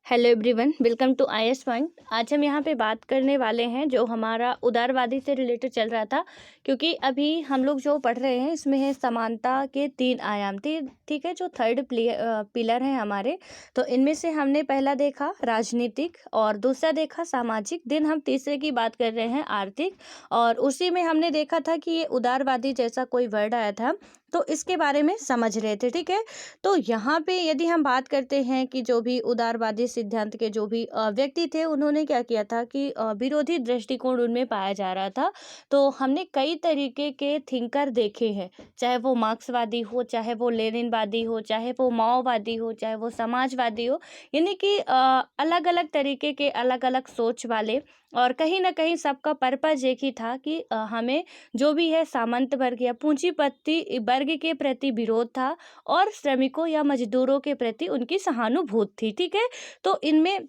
Hello everyone, welcome to IAS point. आज हम यहाँ पे बात करने वाले हैं जो हमारा उदारवादी से रिलेटेड चल रहा था, क्योंकि अभी हम लोग जो पढ़ रहे हैं इसमें है समानता के 3 आयाम। ठीक है, जो थर्ड पिलर है हमारे, तो इनमें से हमने पहला देखा राजनीतिक और दूसरा देखा सामाजिक, दिन हम तीसरे की बात कर रहे हैं आर्थिक। और उसी में हमने देखा था कि ये उदारवादी जैसा कोई वर्ड आया था, तो इसके बारे में समझ रहे थे। ठीक है, तो यहाँ पे यदि हम बात करते हैं कि जो भी उदारवादी सिद्धांत के जो भी व्यक्ति थे, उन्होंने क्या किया था कि विरोधी दृष्टिकोण उनमें पाया जा रहा था। तो हमने कई तरीके के थिंकर देखे हैं, चाहे वो मार्क्सवादी हो, चाहे वो लेनिनवादी हो, चाहे वो माओवादी हो, चाहे वो समाजवादी हो, यानी कि अलग अलग तरीके के अलग अलग सोच वाले। और कहीं ना कहीं सबका पर्पज एक ही था कि हमें जो भी है सामंत वर्ग या पूंजीपति वर्ग के प्रति विरोध था और श्रमिकों या मजदूरों के प्रति उनकी सहानुभूति थी। ठीक है, तो इनमें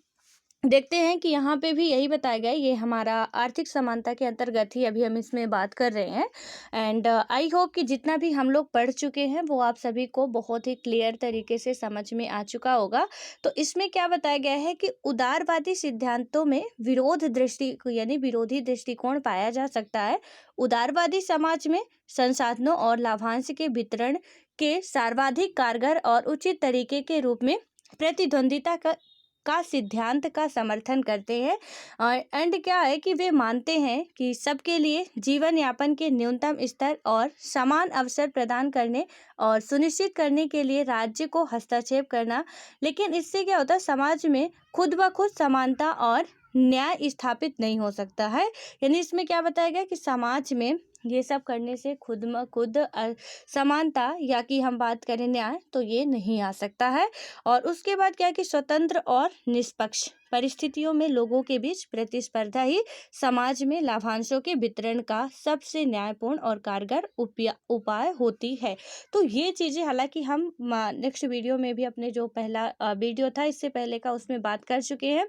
देखते हैं कि यहाँ पे भी यही बताया गया है। ये हमारा आर्थिक समानता के अंतर्गत ही अभी हम इसमें बात कर रहे हैं। एंड आई होप कि जितना भी हम लोग पढ़ चुके हैं वो आप सभी को बहुत ही क्लियर तरीके से समझ में आ चुका होगा। तो इसमें क्या बताया गया है कि उदारवादी सिद्धांतों में विरोध दृष्टि यानी विरोधी दृष्टिकोण पाया जा सकता है। उदारवादी समाज में संसाधनों और लाभांश के वितरण के सर्वाधिक कारगर और उचित तरीके के रूप में प्रतिद्वंदिता का सिद्धांत का समर्थन करते हैं। एंड क्या है कि वे मानते हैं कि सबके लिए जीवन यापन के न्यूनतम स्तर और समान अवसर प्रदान करने और सुनिश्चित करने के लिए राज्य को हस्तक्षेप करना, लेकिन इससे क्या होता है, समाज में खुद ब खुद समानता और न्याय स्थापित नहीं हो सकता है। यानी इसमें क्या बताया गया कि समाज में ये सब करने से खुद ब खुद समानता या कि हम बात करें न्याय, तो ये नहीं आ सकता है। और उसके बाद क्या है कि स्वतंत्र और निष्पक्ष परिस्थितियों में लोगों के बीच प्रतिस्पर्धा ही समाज में लाभांशों के वितरण का सबसे न्यायपूर्ण और कारगर उपाय होती है। तो ये चीज़ें हालांकि हम नेक्स्ट वीडियो में भी अपने जो पहला वीडियो था इससे पहले का उसमें बात कर चुके हैं,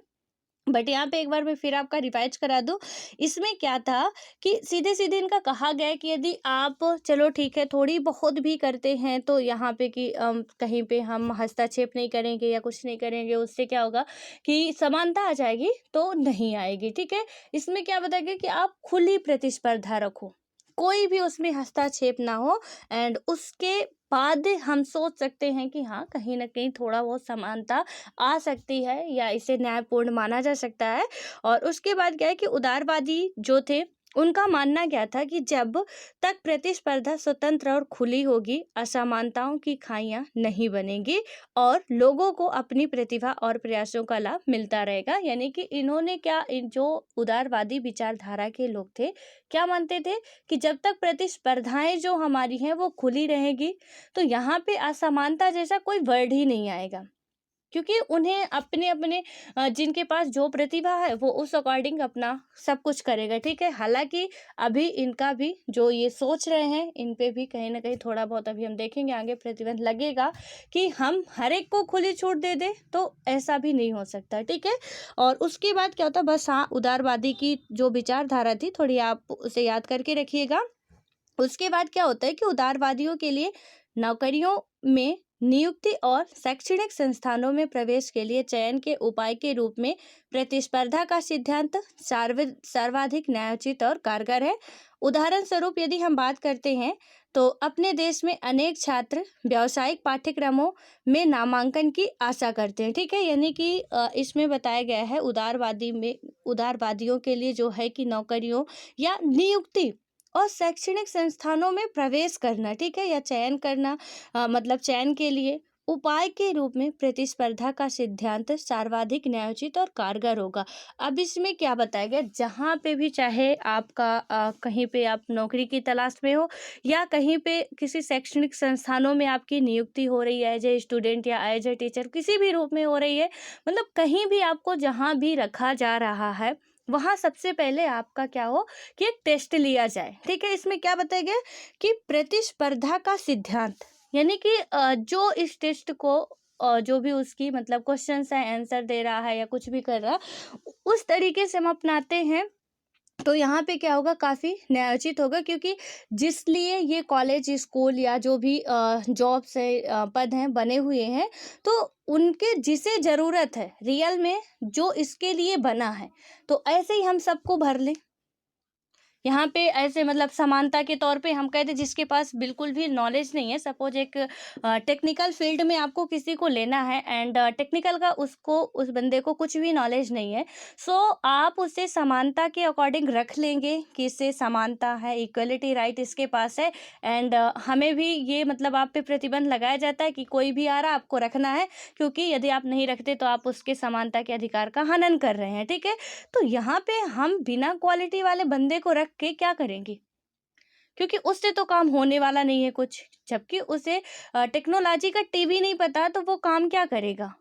बट यहाँ पे एक बार मैं फिर आपका रिवाइज करा दूं। इसमें क्या था कि सीधे सीधे इनका कहा गया है कि यदि आप चलो ठीक है थोड़ी बहुत भी करते हैं तो यहाँ पे कि कहीं पे हम हस्तक्षेप नहीं करेंगे या कुछ नहीं करेंगे, उससे क्या होगा कि समानता आ जाएगी, तो नहीं आएगी। ठीक है, इसमें क्या बताएगा कि आप खुली प्रतिस्पर्धा रखो, कोई भी उसमें हस्तक्षेप ना हो। एंड उसके बाद हम सोच सकते हैं कि हाँ, कहीं ना कहीं थोड़ा बहुत समानता आ सकती है या इसे न्यायपूर्ण माना जा सकता है। और उसके बाद क्या है कि उदारवादी जो थे उनका मानना क्या था कि जब तक प्रतिस्पर्धा स्वतंत्र और खुली होगी, असमानताओं की खाइयां नहीं बनेंगी और लोगों को अपनी प्रतिभा और प्रयासों का लाभ मिलता रहेगा। यानी कि इन्होंने क्या, जो उदारवादी विचारधारा के लोग थे, क्या मानते थे कि जब तक प्रतिस्पर्धाएं जो हमारी हैं वो खुली रहेगी, तो यहाँ पे असमानता जैसा कोई वर्ड ही नहीं आएगा, क्योंकि उन्हें अपने अपने जिनके पास जो प्रतिभा है वो उस अकॉर्डिंग अपना सब कुछ करेगा। ठीक है, हालांकि अभी इनका भी जो ये सोच रहे हैं, इन पे भी कहीं ना कहीं थोड़ा बहुत अभी हम देखेंगे आगे प्रतिबंध लगेगा कि हम हर एक को खुली छूट दे दे, तो ऐसा भी नहीं हो सकता। ठीक है, और उसके बाद क्या होता है, बस हाँ, उदारवादी की जो विचारधारा थी थोड़ी आप उसे याद करके रखिएगा। उसके बाद क्या होता है कि उदारवादियों के लिए नौकरियों में नियुक्ति और शैक्षणिक संस्थानों में प्रवेश के लिए चयन के उपाय के रूप में प्रतिस्पर्धा का सिद्धांत सर्वाधिक न्यायोचित और कारगर है। उदाहरण स्वरूप यदि हम बात करते हैं तो अपने देश में अनेक छात्र व्यावसायिक पाठ्यक्रमों में नामांकन की आशा करते हैं। ठीक है, यानी कि इसमें बताया गया है उदारवादियों के लिए जो है कि नौकरियों या नियुक्ति और शैक्षणिक संस्थानों में प्रवेश करना, ठीक है, या चयन करना, मतलब चयन के लिए उपाय के रूप में प्रतिस्पर्धा का सिद्धांत सर्वाधिक न्यायोचित और कारगर होगा। अब इसमें क्या बताया गया, जहाँ पे भी चाहे आपका कहीं पे आप नौकरी की तलाश में हो या कहीं पे किसी शैक्षणिक संस्थानों में आपकी नियुक्ति हो रही है एज ए स्टूडेंट या एज ए टीचर, किसी भी रूप में हो रही है, मतलब कहीं भी आपको जहाँ भी रखा जा रहा है वहाँ सबसे पहले आपका क्या हो कि एक टेस्ट लिया जाए। ठीक है, इसमें क्या बताया गया कि प्रतिस्पर्धा का सिद्धांत, यानी कि जो इस टेस्ट को जो भी उसकी मतलब क्वेश्चंस है आंसर दे रहा है या कुछ भी कर रहा है, उस तरीके से हम अपनाते हैं तो यहाँ पे क्या होगा, काफ़ी न्यायोचित होगा, क्योंकि जिस लिए ये कॉलेज, स्कूल या जो भी जॉब्स है, पद हैं बने हुए हैं, तो उनके जिसे ज़रूरत है रियल में, जो इसके लिए बना है, तो ऐसे ही हम सबको भर लें। यहाँ पे ऐसे मतलब समानता के तौर पे हम कहते हैं, जिसके पास बिल्कुल भी नॉलेज नहीं है, सपोज एक टेक्निकल फील्ड में आपको किसी को लेना है, एंड टेक्निकल का उसको, उस बंदे को कुछ भी नॉलेज नहीं है, सो आप उसे समानता के अकॉर्डिंग रख लेंगे कि इससे समानता है, इक्वलिटी राइट इसके पास है, एंड हमें भी ये मतलब आप पे प्रतिबंध लगाया जाता है कि कोई भी आ रहा आपको रखना है, क्योंकि यदि आप नहीं रखते तो आप उसके समानता के अधिकार का हनन कर रहे हैं, ठीक है। तो यहाँ पे हम बिना क्वालिटी वाले बंदे को रख के क्या करेंगे, क्योंकि उससे तो काम होने वाला नहीं है कुछ, जबकि उसे टेक्नोलॉजी का टीवी नहीं पता, तो वो काम क्या करेगा।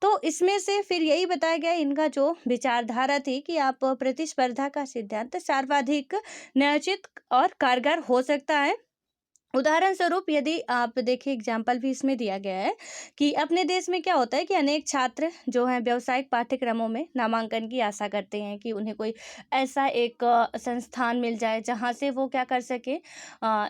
तो इसमें से फिर यही बताया गया, इनका जो विचारधारा थी कि आप प्रतिस्पर्धा का सिद्धांत सर्वाधिक न्यायोचित और कारगर हो सकता है। उदाहरण स्वरूप यदि आप देखिए, एग्जाम्पल भी इसमें दिया गया है कि अपने देश में क्या होता है कि अनेक छात्र जो हैं व्यावसायिक पाठ्यक्रमों में नामांकन की आशा करते हैं कि उन्हें कोई ऐसा एक संस्थान मिल जाए जहां से वो क्या कर सके।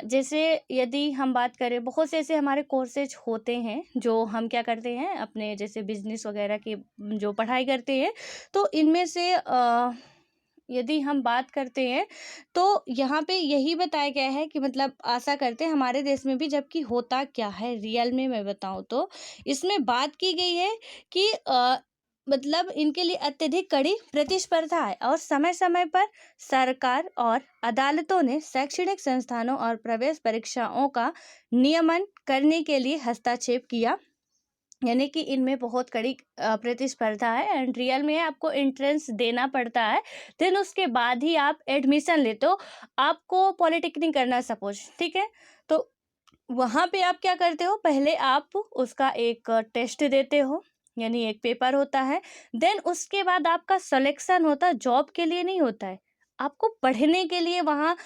जैसे यदि हम बात करें, बहुत से ऐसे हमारे कोर्सेज होते हैं जो हम क्या करते हैं, अपने जैसे बिजनेस वगैरह की जो पढ़ाई करते हैं, तो इनमें से यदि हम बात करते हैं, तो यहाँ पे यही बताया गया है कि मतलब आशा करते हैं हमारे देश में भी, जबकि होता क्या है रियल में मैं बताऊँ तो, इसमें बात की गई है कि मतलब इनके लिए अत्यधिक कड़ी प्रतिस्पर्धा है, और समय समय पर सरकार और अदालतों ने शैक्षणिक संस्थानों और प्रवेश परीक्षाओं का नियमन करने के लिए हस्तक्षेप किया। यानी कि इनमें बहुत कड़ी प्रतिस्पर्धा है, एंड रियल में आपको एंट्रेंस देना पड़ता है, देन उसके बाद ही आप एडमिशन लेते हो। आपको पॉलिटेक्निक करना सपोज, ठीक है, तो वहाँ पे आप क्या करते हो, पहले आप उसका एक टेस्ट देते हो, यानी एक पेपर होता है, देन उसके बाद आपका सिलेक्शन होता है, जॉब के लिए नहीं होता है, आपको पढ़ने के लिए वहाँ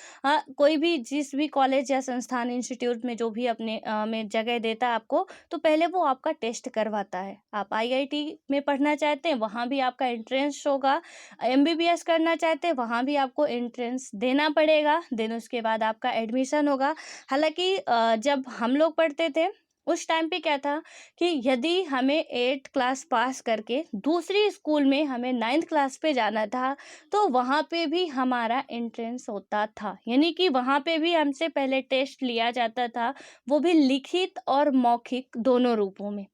कोई भी जिस भी कॉलेज या संस्थान इंस्टीट्यूट में जो भी अपने में जगह देता है आपको, तो पहले वो आपका टेस्ट करवाता है। आप आईआईटी में पढ़ना चाहते हैं, वहाँ भी आपका एंट्रेंस होगा, एमबीबीएस करना चाहते हैं, वहाँ भी आपको एंट्रेंस देना पड़ेगा, देन उसके बाद आपका एडमिशन होगा। हालांकि जब हम लोग पढ़ते थे उस टाइम पे क्या था कि यदि हमें 8th क्लास पास करके दूसरी स्कूल में हमें 9th क्लास पे जाना था, तो वहाँ पे भी हमारा एंट्रेंस होता था, यानी कि वहाँ पे भी हमसे पहले टेस्ट लिया जाता था, वो भी लिखित और मौखिक दोनों रूपों में।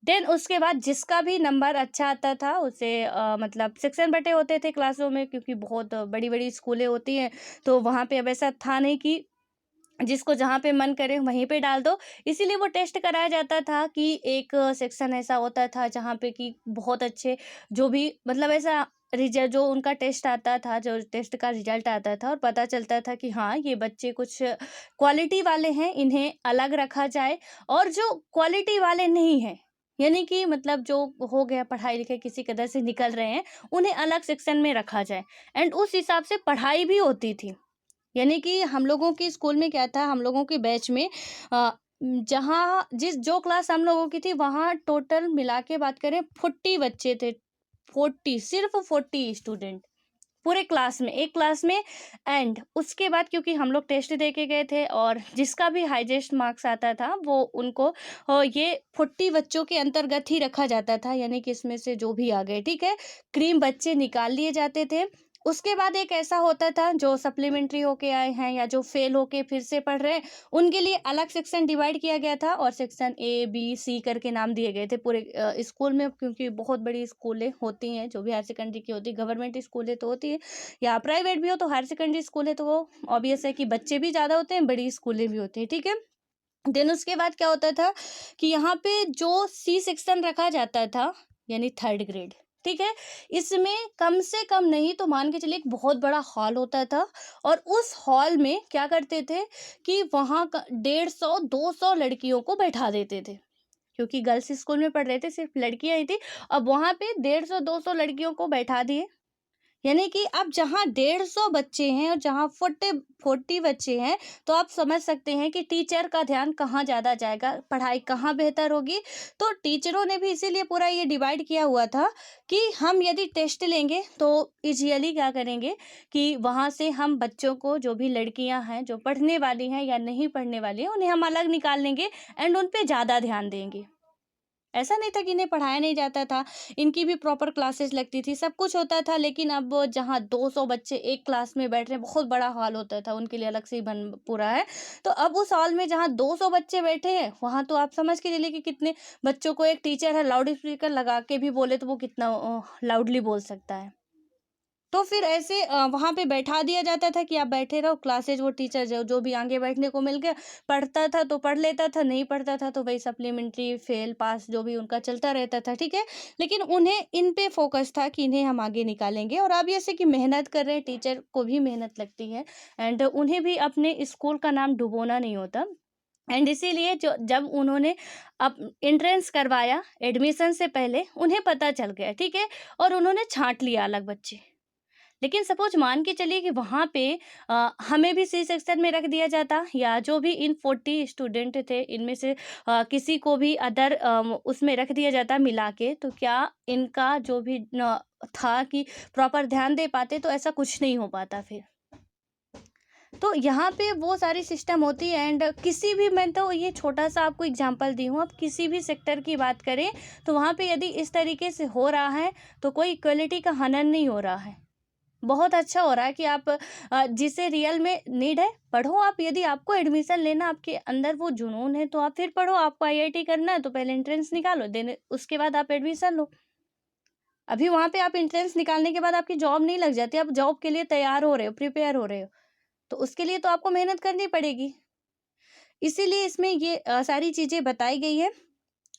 देन उसके बाद जिसका भी नंबर अच्छा आता था उसे मतलब सेक्शन बटे होते थे क्लासों में, क्योंकि बहुत बड़ी बड़ी स्कूलें होती हैं, तो वहाँ पे अब ऐसा था नहीं कि जिसको जहाँ पे मन करे वहीं पे डाल दो। इसीलिए वो टेस्ट कराया जाता था कि एक सेक्शन ऐसा होता था जहाँ पे कि बहुत अच्छे, जो भी मतलब ऐसा रिजल्ट, जो उनका टेस्ट आता था, जो टेस्ट का रिजल्ट आता था, और पता चलता था कि हाँ ये बच्चे कुछ क्वालिटी वाले हैं, इन्हें अलग रखा जाए। और जो क्वालिटी वाले नहीं हैं, यानी कि मतलब जो हो गया पढ़ाई लिखाई किसी कदर से निकल रहे हैं, उन्हें अलग सेक्शन में रखा जाए, एंड उस हिसाब से पढ़ाई भी होती थी। यानी कि हम लोगों की स्कूल में क्या था, हम लोगों के बैच में जहाँ जिस जो क्लास हम लोगों की थी, वहाँ टोटल मिला के बात करें 40 बच्चे थे। 40, सिर्फ 40 स्टूडेंट पूरे क्लास में, एक क्लास में। एंड उसके बाद क्योंकि हम लोग टेस्ट दे के गए थे, और जिसका भी हाईएस्ट मार्क्स आता था वो उनको ये 40 बच्चों के अंतर्गत ही रखा जाता था, यानी कि इसमें से जो भी आ गए, ठीक है, क्रीम बच्चे निकाल लिए जाते थे। उसके बाद एक ऐसा होता था जो सप्लीमेंट्री होके आए हैं या जो फेल होके फिर से पढ़ रहे हैं, उनके लिए अलग सेक्शन डिवाइड किया गया था, और सेक्शन ए बी सी करके नाम दिए गए थे पूरे स्कूल में, क्योंकि बहुत बड़ी स्कूलें होती हैं जो भी हायर सेकेंडरी की होती है, गवर्नमेंट स्कूलें तो होती है या प्राइवेट भी हो, तो हायर सेकेंडरी स्कूल है तो वो ऑब्वियस है कि बच्चे भी ज़्यादा होते हैं, बड़ी स्कूलें भी होती हैं, ठीक है। देन उसके बाद क्या होता था कि यहाँ पे जो सी सेक्शन रखा जाता था, यानी 3rd ग्रेड, ठीक है, इसमें कम से कम नहीं तो मान के चलिए एक बहुत बड़ा हॉल होता था, और उस हॉल में क्या करते थे कि वहाँ का 150-200 लड़कियों को बैठा देते थे, क्योंकि गर्ल्स स्कूल में पढ़ रहे थे, सिर्फ लड़कियां ही थी। अब वहाँ पे 150-200 लड़कियों को बैठा दिए, यानी कि अब जहाँ 150 बच्चे हैं और जहाँ 40 बच्चे हैं, तो आप समझ सकते हैं कि टीचर का ध्यान कहाँ ज़्यादा जाएगा, पढ़ाई कहाँ बेहतर होगी। तो टीचरों ने भी इसीलिए पूरा ये डिवाइड किया हुआ था कि हम यदि टेस्ट लेंगे तो यूजुअली क्या करेंगे कि वहाँ से हम बच्चों को, जो भी लड़कियां हैं जो पढ़ने वाली हैं या नहीं पढ़ने वाली हैं, उन्हें हम अलग निकाल लेंगे एंड उन पे ज़्यादा ध्यान देंगे। ऐसा नहीं था कि इन्हें पढ़ाया नहीं जाता था, इनकी भी प्रॉपर क्लासेस लगती थी, सब कुछ होता था। लेकिन अब वो जहाँ 200 बच्चे एक क्लास में बैठ रहे हैं, बहुत बड़ा हॉल होता था, उनके लिए अलग से ही बन पूरा है। तो अब उस हॉल में जहाँ 200 बच्चे बैठे हैं, वहाँ तो आप समझ के चलिए कि कितने बच्चों को एक टीचर है लाउड स्पीकर लगा के भी बोले तो वो कितना लाउडली बोल सकता है। तो फिर ऐसे वहाँ पे बैठा दिया जाता था कि आप बैठे रहो, क्लासेज वो टीचर जो जो भी आगे बैठने को मिल गया, पढ़ता था तो पढ़ लेता था, नहीं पढ़ता था तो वही सप्लीमेंट्री फेल पास जो भी उनका चलता रहता था, ठीक है। लेकिन उन्हें इन पे फोकस था कि इन्हें हम आगे निकालेंगे। और अब जैसे कि मेहनत कर रहे हैं, टीचर को भी मेहनत लगती है एंड उन्हें भी अपने स्कूल का नाम डुबोना नहीं होता। एंड इसीलिए जो जब उन्होंने अब एंट्रेंस करवाया एडमिशन से पहले, उन्हें पता चल गया, ठीक है, और उन्होंने छांट लिया अलग बच्चे। लेकिन सपोज मान के चलिए कि वहाँ पे हमें भी सी सेक्शन में रख दिया जाता, या जो भी इन 40 स्टूडेंट थे इनमें से किसी को भी अदर उसमें रख दिया जाता मिला के, तो क्या इनका जो भी था कि प्रॉपर ध्यान दे पाते, तो ऐसा कुछ नहीं हो पाता फिर। तो यहाँ पे वो सारी सिस्टम होती है। एंड किसी भी, मैं तो ये छोटा सा आपको एग्जांपल दी हूँ, अब किसी भी सेक्टर की बात करें तो वहाँ पे यदि इस तरीके से हो रहा है तो कोई इक्वलिटी का हनन नहीं हो रहा है। बहुत अच्छा हो रहा है कि आप जिसे रियल में नीड है पढ़ो आप। यदि आपको एडमिशन लेना, आपके अंदर वो जुनून है तो आप फिर पढ़ो। आपको आईआईटी करना है तो पहले एंट्रेंस निकालो, देन उसके बाद आप एडमिशन लो। अभी वहाँ पे आप एंट्रेंस निकालने के बाद आपकी जॉब नहीं लग जाती, आप जॉब के लिए तैयार हो रहे हो, प्रिपेयर हो रहे हो, तो उसके लिए तो आपको मेहनत करनी पड़ेगी। इसीलिए इसमें ये सारी चीज़ें बताई गई है।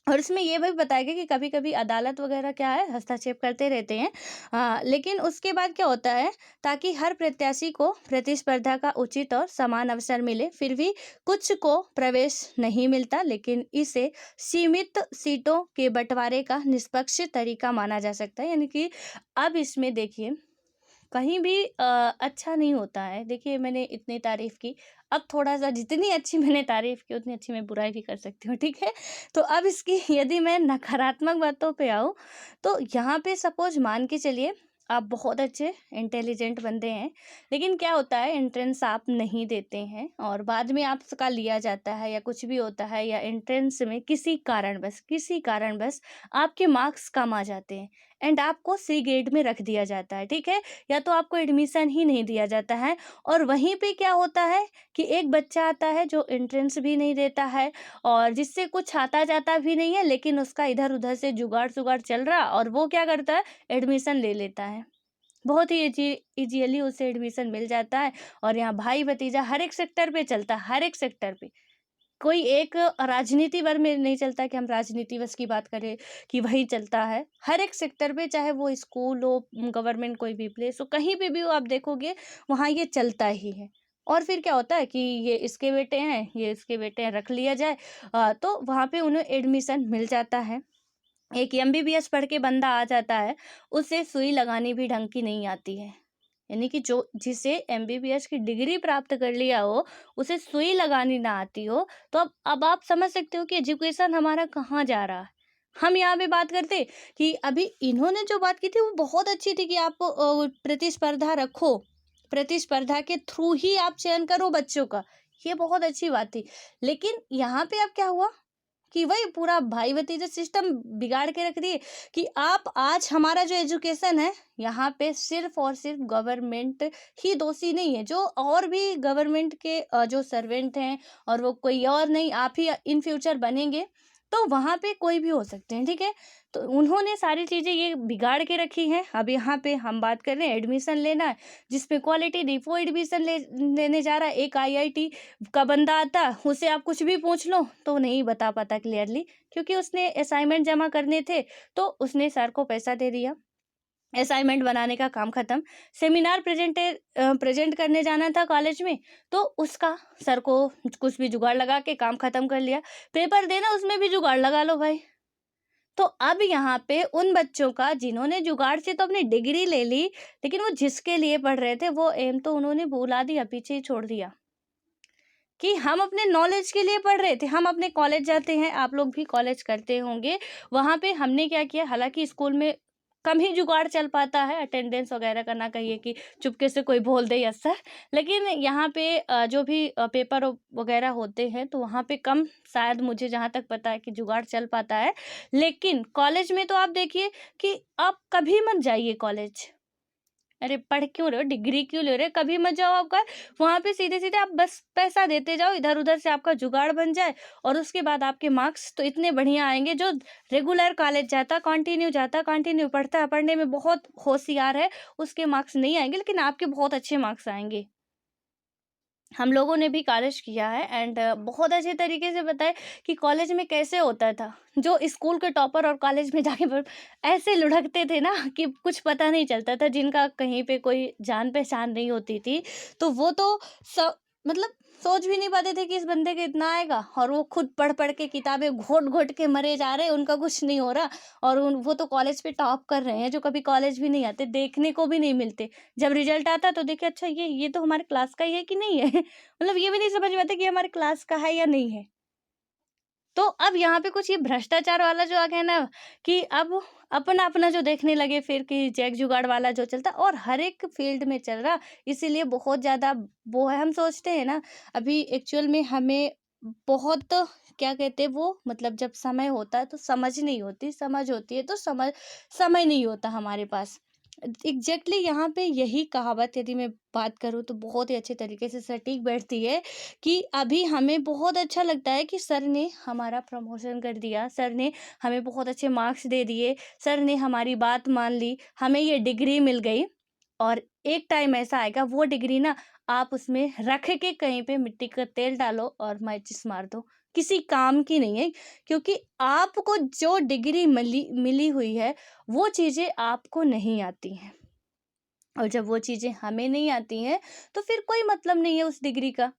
और इसमें ये भी बताया गया कि कभी-कभी अदालत वगैरह क्या है, हस्तक्षेप करते रहते हैं। लेकिन उसके बाद क्या होता है, ताकि हर प्रत्याशी को प्रतिस्पर्धा का उचित और समान अवसर मिले। फिर भी कुछ को प्रवेश नहीं मिलता, लेकिन इसे सीमित सीटों के बंटवारे का निष्पक्ष तरीका माना जा सकता है। यानी कि अब इसमें देखिए कहीं भी अच्छा नहीं होता है। देखिए मैंने इतनी तारीफ़ की, अब थोड़ा-सा जितनी अच्छी मैंने तारीफ़ की उतनी अच्छी मैं बुराई भी कर सकती हूँ, ठीक है? तो अब इसकी यदि मैं नकारात्मक बातों पे आऊँ, तो यहाँ पे सपोज़ मान के चलिए आप बहुत अच्छे इंटेलिजेंट बंदे हैं, लेकिन क्या होता है एंट्रेंस आप नहीं देते हैं और बाद में आपका लिया जाता है या कुछ भी होता है, या एंट्रेंस में किसी कारणवश आपके मार्क्स कम आ जाते हैं एंड आपको सी ग्रेड में रख दिया जाता है, ठीक है? या तो आपको एडमिशन ही नहीं दिया जाता है। और वहीं पे क्या होता है कि एक बच्चा आता है जो एंट्रेंस भी नहीं देता है और जिससे कुछ आता जाता भी नहीं है, लेकिन उसका इधर उधर से जुगाड़ सुगाड़ चल रहा, और वो क्या करता है एडमिशन ले लेता है। बहुत ही इजीली उसे एडमिशन मिल जाता है। और यहाँ भाई भतीजा हर एक सेक्टर पे चलता है, हर एक सेक्टर पे। कोई एक राजनीति भर में नहीं चलता कि हम राजनीति बस की बात करें कि वही चलता है। हर एक सेक्टर पे, चाहे वो स्कूल हो, गवर्नमेंट कोई भी प्लेस हो, कहीं पे भी हो आप देखोगे वहाँ ये चलता ही है। और फिर क्या होता है कि ये इसके बेटे हैं, ये इसके बेटे हैं, रख लिया जाए तो वहाँ पे उन्हें एडमिशन मिल जाता है। एक एमबीबीएस पढ़ के बंदा आ जाता है, उसे सुई लगानी भी ढंग की नहीं आती है। यानी कि जो जिसे एमबीबीएस की डिग्री प्राप्त कर लिया हो, उसे सुई लगानी ना आती हो, तो अब आप समझ सकते हो कि एजुकेशन हमारा कहाँ जा रहा है। हम यहाँ पे बात करते कि अभी इन्होंने जो बात की थी वो बहुत अच्छी थी कि आप प्रतिस्पर्धा रखो, प्रतिस्पर्धा के थ्रू ही आप चयन करो बच्चों का, ये बहुत अच्छी बात थी। लेकिन यहाँ पे अब क्या हुआ कि वही पूरा भाई भतीजा सिस्टम बिगाड़ के रख दिए कि आप आज हमारा जो एजुकेशन है, यहाँ पे सिर्फ और सिर्फ गवर्नमेंट ही दोषी नहीं है, जो और भी गवर्नमेंट के जो सर्वेंट हैं और वो कोई और नहीं, आप ही इन फ्यूचर बनेंगे, तो वहाँ पे कोई भी हो सकते हैं, ठीक है। तो उन्होंने सारी चीज़ें ये बिगाड़ के रखी हैं। अब यहाँ पे हम बात कर रहे हैं एडमिशन लेना है, जिसपे क्वालिटी नहीं, वो एडमिशन लेने जा रहा है। एक आईआईटी का बंदा आता है, उससे आप कुछ भी पूछ लो तो नहीं बता पाता क्लियरली, क्योंकि उसने असाइनमेंट जमा करने थे तो उसने सर को पैसा दे दिया, असाइनमेंट बनाने का काम खत्म। सेमिनार प्रेजेंट करने जाना था कॉलेज में, तो उसका सर को कुछ भी जुगाड़ लगा के काम खत्म कर लिया। पेपर देना, उसमें भी जुगाड़ लगा लो भाई। तो अब यहाँ पे उन बच्चों का जिन्होंने जुगाड़ से तो अपनी डिग्री ले ली, लेकिन वो जिसके लिए पढ़ रहे थे वो एम तो उन्होंने भुला दिया, पीछे ही छोड़ दिया कि हम अपने नॉलेज के लिए पढ़ रहे थे। हम अपने कॉलेज जाते हैं, आप लोग भी कॉलेज करते होंगे, वहाँ पे हमने क्या किया, हालाँकि स्कूल में कम ही जुगाड़ चल पाता है, अटेंडेंस वगैरह का, ना कहिए कि चुपके से कोई बोल दे यस सर। लेकिन यहाँ पे जो भी पेपर वगैरह होते हैं तो वहाँ पे कम, शायद मुझे जहाँ तक पता है कि जुगाड़ चल पाता है। लेकिन कॉलेज में तो आप देखिए कि आप कभी मत जाइए कॉलेज। अरे पढ़ क्यों रहे हो, डिग्री क्यों ले रहे हो, कभी मत जाओ आपका। वहाँ पे सीधे-सीधे आप बस पैसा देते जाओ, इधर-उधर से आपका जुगाड़ बन जाए और उसके बाद आपके मार्क्स तो इतने बढ़िया आएँगे। जो रेगुलर कॉलेज जाता, कंटिन्यू पढ़ता है, पढ़ने में बहुत होशियार है, उसके मार्क्स नहीं आएँगे, लेकिन आपके बहुत अच्छे मार्क्स आएँगे। हम लोगों ने भी कॉलेज किया है एंड बहुत अच्छे तरीके से पता है कि कॉलेज में कैसे होता था। जो स्कूल के टॉपर और कॉलेज में जाके ऐसे लुढ़कते थे ना कि कुछ पता नहीं चलता था, जिनका कहीं पे कोई जान पहचान नहीं होती थी, तो वो तो मतलब सोच भी नहीं पाते थे कि इस बंदे के इतना आएगा, और वो खुद पढ़ पढ़ के किताबें घोट घोट के मरे जा रहे, उनका कुछ नहीं हो रहा। और वो तो कॉलेज पे टॉप कर रहे हैं, जो कभी कॉलेज भी नहीं आते, देखने को भी नहीं मिलते। जब रिजल्ट आता तो देखे, अच्छा ये तो हमारे क्लास का ही है कि नहीं है। मतलब ये भी नहीं समझ में आता कि हमारे क्लास का है या नहीं है। तो अब यहाँ पे कुछ ये भ्रष्टाचार वाला जो आ गया ना, कि अब अपना-अपना जो देखने लगे फिर, कि जैक जुगाड़ वाला जो चलता और हर एक फील्ड में चल रहा, इसीलिए बहुत ज़्यादा वो है। हम सोचते हैं ना, अभी एक्चुअल में हमें बहुत, क्या कहते हैं वो, मतलब जब समय होता है तो समझ नहीं होती, समझ होती है तो समय नहीं होता हमारे पास। एग्ज़ैक्टली यहाँ पे यही कहावत, यदि मैं बात करूँ तो बहुत ही अच्छे तरीके से सटीक बैठती है कि अभी हमें बहुत अच्छा लगता है कि सर ने हमारा प्रमोशन कर दिया, सर ने हमें बहुत अच्छे मार्क्स दे दिए, सर ने हमारी बात मान ली, हमें ये डिग्री मिल गई। और एक टाइम ऐसा आएगा, वो डिग्री ना आप उसमें रख के कहीं पे मिट्टी का तेल डालो और माचिस मार दो, किसी काम की नहीं है। क्योंकि आपको जो डिग्री मिली मिली हुई है, वो चीज़ें आपको नहीं आती हैं, और जब वो चीज़ें हमें नहीं आती हैं तो फिर कोई मतलब नहीं है उस डिग्री का।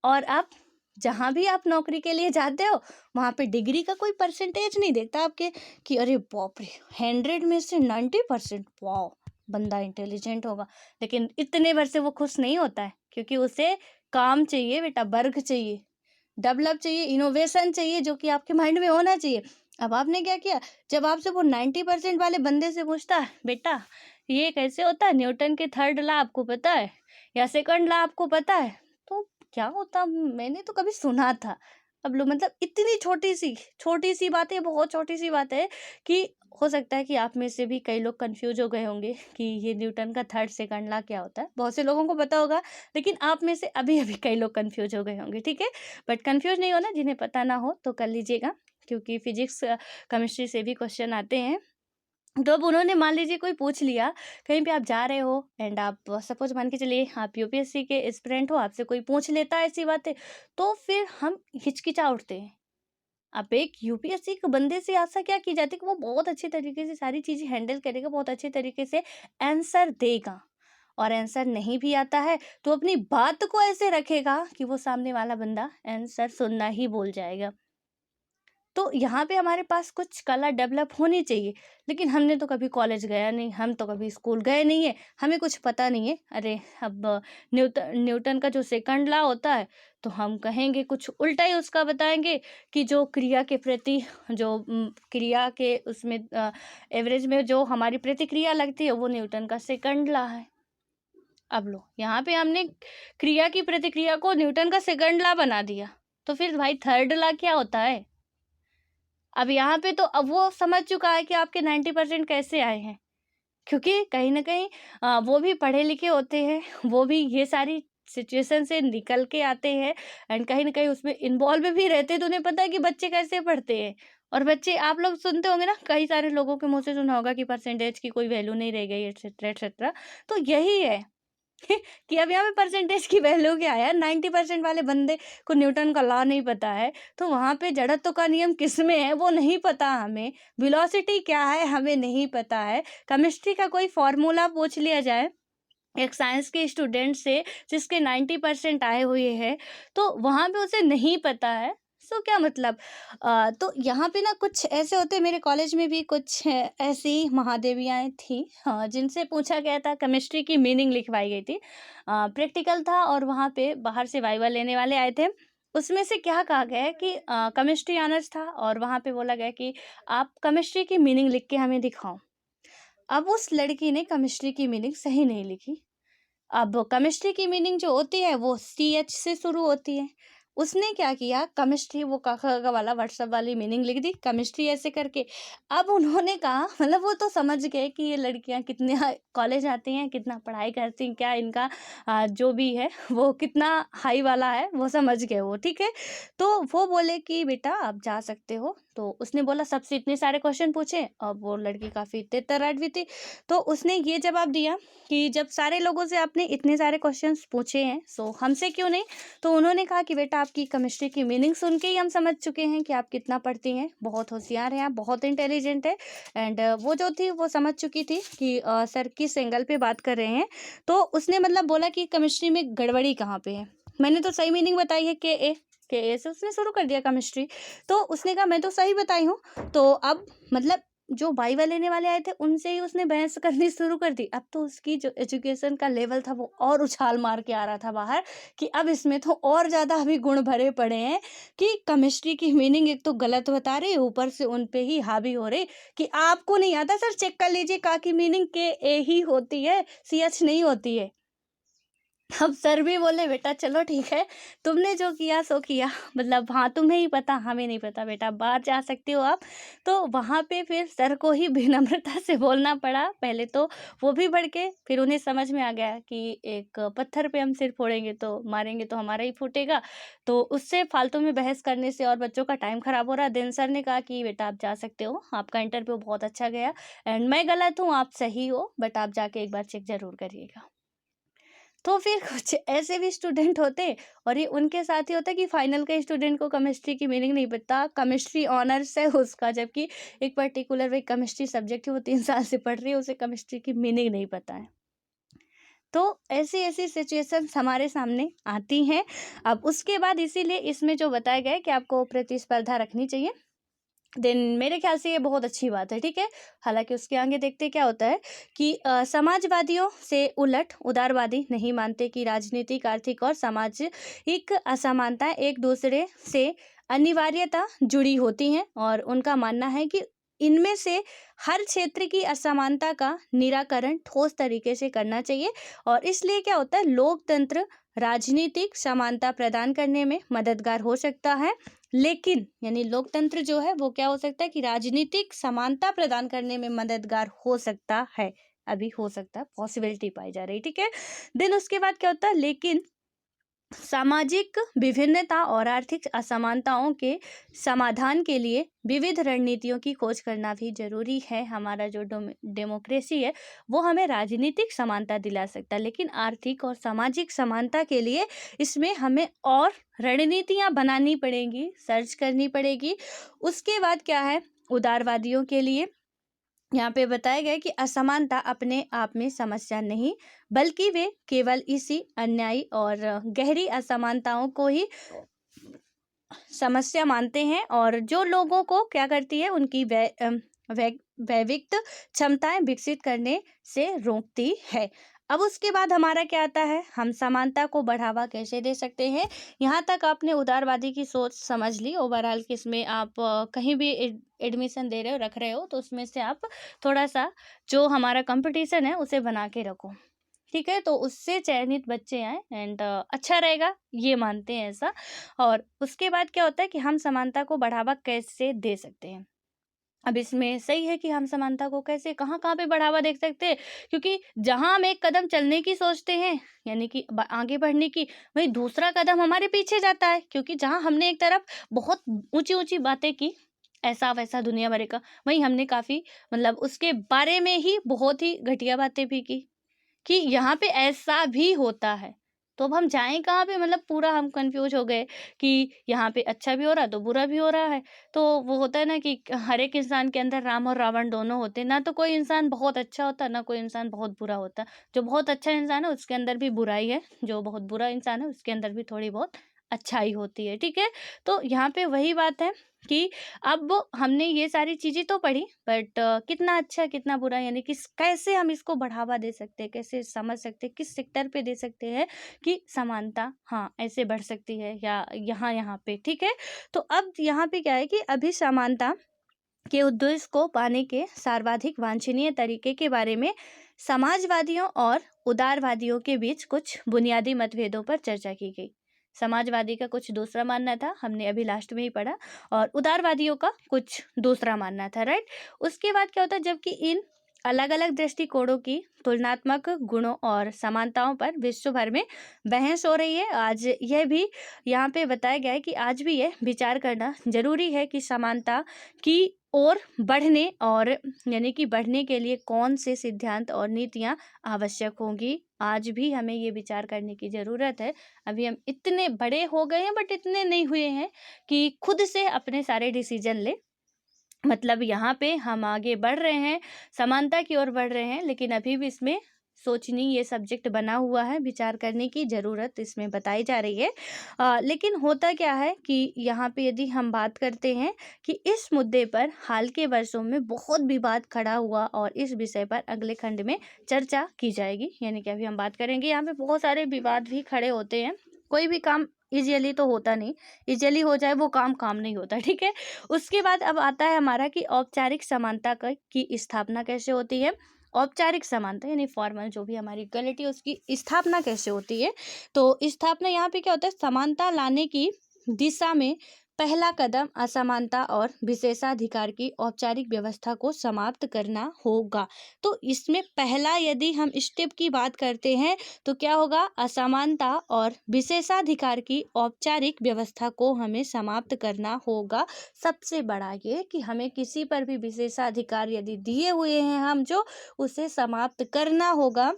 और आप जहाँ भी आप नौकरी के लिए जाते हो, वहाँ पे डिग्री का कोई परसेंटेज नहीं देखता आपके, कि अरे बाप रे, 100 में से 90%, वाओ, बंदा इंटेलिजेंट होगा। लेकिन इतने भर से वो खुश नहीं होता है, क्योंकि उसे काम चाहिए बेटा, वर्क चाहिए, डेवलप चाहिए, इनोवेशन चाहिए, जो कि आपके माइंड में होना चाहिए। अब आपने क्या किया, जब आपसे वो 90% वाले बंदे से पूछता है, बेटा ये कैसे होता है, न्यूटन के थर्ड लॉ आपको पता है या सेकंड लॉ आपको पता है, तो क्या होता, मैंने तो कभी सुना था। अब लो, मतलब इतनी छोटी सी बात है, बहुत छोटी सी बात है, कि हो सकता है कि आप में से भी कई लोग कंफ्यूज हो गए होंगे कि ये न्यूटन का थर्ड सेकंड लॉ क्या होता है। बहुत से लोगों को पता होगा, लेकिन आप में से अभी अभी कई लोग कंफ्यूज हो गए होंगे, ठीक है। बट कंफ्यूज नहीं होना, जिन्हें पता ना हो तो कर लीजिएगा, क्योंकि फिजिक्स केमिस्ट्री से भी क्वेश्चन आते हैं। तो अब उन्होंने, मान लीजिए कोई पूछ लिया, कहीं पे आप जा रहे हो एंड आप सपोज मान के चलिए आप यूपीएससी के एस्पिरेंट हो, आपसे कोई पूछ लेता है ऐसी बातें, तो फिर हम हिचकिचा उठते हैं। अब एक यूपीएससी के बंदे से आशा क्या की जाती है कि वो बहुत अच्छे तरीके से सारी चीज़ें हैंडल करेगा, बहुत अच्छे तरीके से आंसर देगा। और आंसर नहीं भी आता है तो अपनी बात को ऐसे रखेगा कि वो सामने वाला बंदा आंसर सुनना ही भूल जाएगा। तो यहाँ पे हमारे पास कुछ कला डेवलप होनी चाहिए, लेकिन हमने तो कभी कॉलेज गया नहीं, हम तो कभी स्कूल गए नहीं है, हमें कुछ पता नहीं है। अरे अब न्यूटन का जो सेकंड लॉ होता है, तो हम कहेंगे कुछ उल्टा ही उसका बताएंगे, कि जो क्रिया के प्रति, जो क्रिया के उसमें एवरेज में जो हमारी प्रतिक्रिया लगती है, वो न्यूटन का सेकंड लॉ है। अब लो, यहाँ पे हमने क्रिया की प्रतिक्रिया को न्यूटन का सेकंड लॉ बना दिया, तो फिर भाई थर्ड लॉ क्या होता है। अब यहाँ पे तो अब वो समझ चुका है कि आपके 90% कैसे आए हैं, क्योंकि कहीं न कहीं वो भी पढ़े लिखे होते हैं, वो भी ये सारी सिचुएशन से निकल के आते हैं एंड कहीं न कहीं उसमें इन्वॉल्व भी रहते हैं, तो उन्हें पता है कि बच्चे कैसे पढ़ते हैं। और बच्चे, आप लोग सुनते होंगे ना, कई सारे लोगों के मुँह से सुना होगा कि परसेंटेज की कोई वैल्यू नहीं रह गई, एटसेट्रा, एटसेट्रा। तो यही है कि अब यहाँ पे परसेंटेज की वैल्यू क्या है, 90% वाले बंदे को न्यूटन का लॉ नहीं पता है, तो वहाँ पे जड़त्व का नियम किसमें है वो नहीं पता हमें, वेलोसिटी क्या है हमें नहीं पता है, केमिस्ट्री का कोई फार्मूला पूछ लिया जाए एक साइंस के स्टूडेंट से जिसके 90% आए हुए हैं, तो वहाँ पे उसे नहीं पता है, सो क्या मतलब? तो यहाँ पे ना कुछ ऐसे होते हैं, मेरे कॉलेज में भी कुछ ऐसी महादेवियाँ थी, हाँ, जिनसे पूछा गया था, केमिस्ट्री की मीनिंग लिखवाई गई थी। प्रैक्टिकल था और वहाँ पे बाहर से वाइवा लेने वाले आए थे। उसमें से क्या कहा गया है कि केमिस्ट्री ऑनर्स था और वहाँ पे बोला गया कि आप केमिस्ट्री की मीनिंग लिख के हमें दिखाओ। अब उस लड़की ने केमिस्ट्री की मीनिंग सही नहीं लिखी। अब केमिस्ट्री की मीनिंग जो होती है वो CH से शुरू होती है। उसने क्या किया, केमिस्ट्री वो क, ख, ग वाला व्हाट्सएप वाली मीनिंग लिख दी केमिस्ट्री ऐसे करके। अब उन्होंने कहा, मतलब वो तो समझ गए कि ये लड़कियां कितने कॉलेज आती हैं, कितना पढ़ाई करती हैं, क्या इनका जो भी है वो कितना हाई वाला है, वो समझ गए वो, ठीक है। तो वो बोले कि बेटा आप जा सकते हो। तो उसने बोला सबसे इतने सारे क्वेश्चन पूछे, अब वो लड़की काफ़ी तेज भी थी। तो उसने ये जवाब दिया कि जब सारे लोगों से आपने इतने सारे क्वेश्चंस पूछे हैं, सो हमसे क्यों नहीं? तो उन्होंने कहा कि बेटा आपकी केमिस्ट्री की मीनिंग सुन के ही हम समझ चुके हैं कि आप कितना पढ़ती हैं, बहुत होशियार हैं आप, बहुत इंटेलिजेंट है। एंड वो जो थी वो समझ चुकी थी कि सर किस एंगल पे बात कर रहे हैं। तो उसने मतलब बोला कि केमिस्ट्री में गड़बड़ी कहाँ पे है? मैंने तो सही मीनिंग बताई है, के ए से उसने शुरू कर दिया केमिस्ट्री। तो उसने कहा मैं तो सही बताई हूँ। तो अब मतलब जो वाइवा लेने वाले आए थे उनसे ही उसने बहस करनी शुरू कर दी। अब तो उसकी जो एजुकेशन का लेवल था वो और उछाल मार के आ रहा था बाहर, कि अब इसमें तो और ज़्यादा अभी गुण भरे पड़े हैं कि केमिस्ट्री की मीनिंग एक तो गलत बता रहे, ऊपर से उन पे ही हावी हो रहे कि आपको नहीं आता सर, चेक कर लीजिए का की मीनिंग के ए ही होती है, CH नहीं होती है। अब सर भी बोले बेटा चलो ठीक है, तुमने जो किया सो किया, मतलब हाँ तुम्हें ही पता, हमें नहीं पता बेटा, बाहर जा सकते हो आप। तो वहाँ पे फिर सर को ही विनम्रता से बोलना पड़ा। पहले तो वो भी भड़के, फिर उन्हें समझ में आ गया कि एक पत्थर पे हम सिर फोड़ेंगे तो मारेंगे तो हमारा ही फूटेगा। तो उससे फालतू में बहस करने से और बच्चों का टाइम खराब हो रहा। देन सर ने कहा कि बेटा आप जा सकते हो, आपका इंटरव्यू बहुत अच्छा गया एंड मैं गलत हूँ आप सही हो, बट आप जाके एक बार चेक जरूर करिएगा। तो फिर कुछ ऐसे भी स्टूडेंट होते, और ये उनके साथ ही होता है कि फाइनल के स्टूडेंट को केमिस्ट्री की मीनिंग नहीं पता, केमिस्ट्री ऑनर्स है उसका, जबकि एक पर्टिकुलर वे केमिस्ट्री सब्जेक्ट है, वो 3 साल से पढ़ रही है, उसे केमिस्ट्री की मीनिंग नहीं पता है। तो ऐसी ऐसी सिचुएशंस हमारे सामने आती हैं। अब उसके बाद इसीलिए इसमें जो बताया गया है कि आपको प्रतिस्पर्धा रखनी चाहिए, देन मेरे ख्याल से ये बहुत अच्छी बात है, ठीक है। हालांकि उसके आगे देखते क्या होता है कि समाजवादियों से उलट उदारवादी नहीं मानते कि राजनीतिक, आर्थिक और सामाजिक असमानताएं एक दूसरे से अनिवार्यता जुड़ी होती हैं, और उनका मानना है कि इनमें से हर क्षेत्र की असमानता का निराकरण ठोस तरीके से करना चाहिए। और इसलिए क्या होता है, लोकतंत्र राजनीतिक समानता प्रदान करने में मददगार हो सकता है, लेकिन यानी लोकतंत्र जो है वो क्या हो सकता है कि राजनीतिक समानता प्रदान करने में मददगार हो सकता है, अभी हो सकता है, पॉसिबिलिटी पाई जा रही, ठीक है। देन उसके बाद क्या होता है, लेकिन सामाजिक विभिन्नता और आर्थिक असमानताओं के समाधान के लिए विविध रणनीतियों की खोज करना भी जरूरी है। हमारा जो डेमोक्रेसी है वो हमें राजनीतिक समानता दिला सकता है, लेकिन आर्थिक और सामाजिक समानता के लिए इसमें हमें और रणनीतियां बनानी पड़ेंगी, सर्च करनी पड़ेगी। उसके बाद क्या है, उदारवादियों के लिए यहाँ पे बताया गया है कि असमानता अपने आप में समस्या नहीं, बल्कि वे केवल इसी अन्यायी और गहरी असमानताओं को ही समस्या मानते हैं, और जो लोगों को क्या करती है, उनकी वैविक्त क्षमताएं विकसित करने से रोकती है। अब उसके बाद हमारा क्या आता है, हम समानता को बढ़ावा कैसे दे सकते हैं। यहाँ तक आपने उदारवादी की सोच समझ ली। ओवरऑल किसमें आप कहीं भी एडमिशन दे रहे हो, रख रहे हो, तो उसमें से आप थोड़ा सा जो हमारा कंपटीशन है उसे बना के रखो, ठीक है। तो उससे चयनित बच्चे आए एंड अच्छा रहेगा, ये मानते हैं ऐसा। और उसके बाद क्या होता है कि हम समानता को बढ़ावा कैसे दे सकते हैं। अब इसमें सही है कि हम समानता को कैसे कहाँ कहाँ पे बढ़ावा दे सकते हैं, क्योंकि जहां हम एक कदम चलने की सोचते हैं, यानी कि आगे बढ़ने की, वहीं दूसरा कदम हमारे पीछे जाता है, क्योंकि जहां हमने एक तरफ बहुत ऊंची ऊंची बातें की, ऐसा वैसा दुनिया भर का, वहीं हमने काफी मतलब उसके बारे में ही बहुत ही घटिया बातें भी की कि यहाँ पे ऐसा भी होता है। तो अब हम जाएँ कहाँ पे, मतलब पूरा हम कन्फ्यूज़ हो गए कि यहाँ पे अच्छा भी हो रहा है, तो बुरा भी हो रहा है। तो वो होता है ना कि हर एक इंसान के अंदर राम और रावण दोनों होते हैं। ना तो कोई इंसान बहुत अच्छा होता है, ना कोई इंसान बहुत बुरा होता है। जो बहुत अच्छा इंसान है उसके अंदर भी बुराई है, जो बहुत बुरा इंसान है उसके अंदर भी थोड़ी बहुत अच्छाई होती है, ठीक है। तो यहाँ पे वही बात है कि अब हमने ये सारी चीज़ें तो पढ़ी, बट कितना अच्छा कितना बुरा, यानी कि कैसे हम इसको बढ़ावा दे सकते हैं, कैसे समझ सकते हैं, किस सेक्टर पे दे सकते हैं कि समानता हाँ ऐसे बढ़ सकती है या यहाँ यहाँ पे, ठीक है। तो अब यहाँ पे क्या है कि अभी समानता के उद्देश्य को पाने के सर्वाधिक वांछनीय तरीके के बारे में समाजवादियों और उदारवादियों के बीच कुछ बुनियादी मतभेदों पर चर्चा की गई। समाजवादी का कुछ दूसरा मानना था, हमने अभी लास्ट में ही पढ़ा, और उदारवादियों का कुछ दूसरा मानना था, राइट। उसके बाद क्या होता है, जबकि इन अलग अलग दृष्टिकोणों की तुलनात्मक गुणों और समानताओं पर विश्व भर में बहस हो रही है, आज यह भी यहाँ पे बताया गया है कि आज भी यह विचार करना जरूरी है कि समानता की और बढ़ने और यानी कि बढ़ने के लिए कौन से सिद्धांत और नीतियां आवश्यक होंगी। आज भी हमें ये विचार करने की ज़रूरत है। अभी हम इतने बड़े हो गए हैं, बट इतने नहीं हुए हैं कि खुद से अपने सारे डिसीजन ले। मतलब यहाँ पे हम आगे बढ़ रहे हैं, समानता की ओर बढ़ रहे हैं, लेकिन अभी भी इसमें सोचनी ये सब्जेक्ट बना हुआ है, विचार करने की ज़रूरत इसमें बताई जा रही है। लेकिन होता क्या है कि यहाँ पे यदि हम बात करते हैं कि इस मुद्दे पर हाल के वर्षों में बहुत विवाद खड़ा हुआ, और इस विषय पर अगले खंड में चर्चा की जाएगी, यानी कि अभी हम बात करेंगे। यहाँ पे बहुत सारे विवाद भी खड़े होते हैं, कोई भी काम इजीली तो होता नहीं, इजीली हो जाए वो काम काम नहीं होता, ठीक है। उसके बाद अब आता है हमारा कि औपचारिक समानता की स्थापना कैसे होती है। औपचारिक समानता यानी फॉर्मल जो भी हमारी इक्वलिटी है उसकी स्थापना कैसे होती है। तो स्थापना यहाँ पे क्या होता है, समानता लाने की दिशा में पहला कदम असमानता और विशेषाधिकार की औपचारिक व्यवस्था को समाप्त करना होगा। तो इसमें पहला यदि हम स्टेप की बात करते हैं तो क्या होगा, असमानता और विशेषाधिकार की औपचारिक व्यवस्था को हमें समाप्त करना होगा। सबसे बड़ा ये कि हमें किसी पर भी विशेषाधिकार यदि दिए हुए हैं हम जो, उसे समाप्त करना होगा,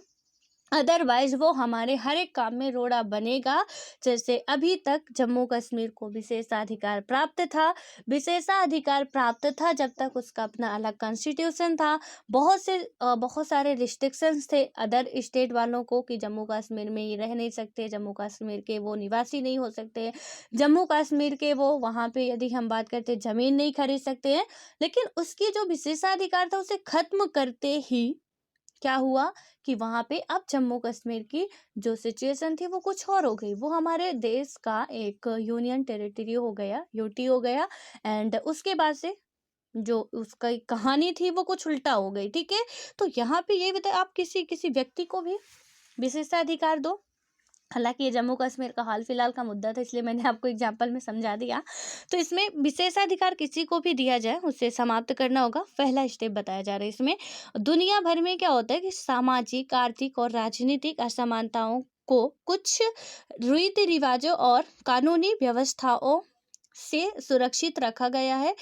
अदरवाइज वो हमारे हर एक काम में रोड़ा बनेगा। जैसे अभी तक जम्मू कश्मीर को विशेषाधिकार प्राप्त था, विशेषाधिकार प्राप्त था जब तक उसका अपना अलग कॉन्स्टिट्यूशन था, बहुत सारे रिस्ट्रिक्शंस थे अदर स्टेट वालों को कि जम्मू कश्मीर में ये रह नहीं सकते, जम्मू कश्मीर के वो निवासी नहीं हो सकते, जम्मू कश्मीर के वो वहाँ पे यदि हम बात करते ज़मीन नहीं खरीद सकते हैं। लेकिन उसकी जो विशेषाधिकार था उसे खत्म करते ही क्या हुआ कि वहाँ पे अब जम्मू कश्मीर की जो सिचुएशन थी वो कुछ और हो गई, वो हमारे देश का एक यूनियन टेरिटरी हो गया, यूटी हो गया। एंड उसके बाद से जो उसका एक कहानी थी वो कुछ उल्टा हो गई, ठीक है। तो यहाँ पे ये बताए, आप किसी किसी व्यक्ति को भी विशेषाधिकार दो, हालांकि ये जम्मू कश्मीर का हाल फिलहाल का मुद्दा था इसलिए मैंने आपको एग्जाम्पल में समझा दिया। तो इसमें विशेषाधिकार किसी को भी दिया जाए उसे समाप्त करना होगा, पहला स्टेप बताया जा रहा है इसमें। दुनिया भर में क्या होता है कि सामाजिक, आर्थिक और राजनीतिक असमानताओं को कुछ रीति रिवाजों और कानूनी व्यवस्थाओं से सुरक्षित रखा गया है।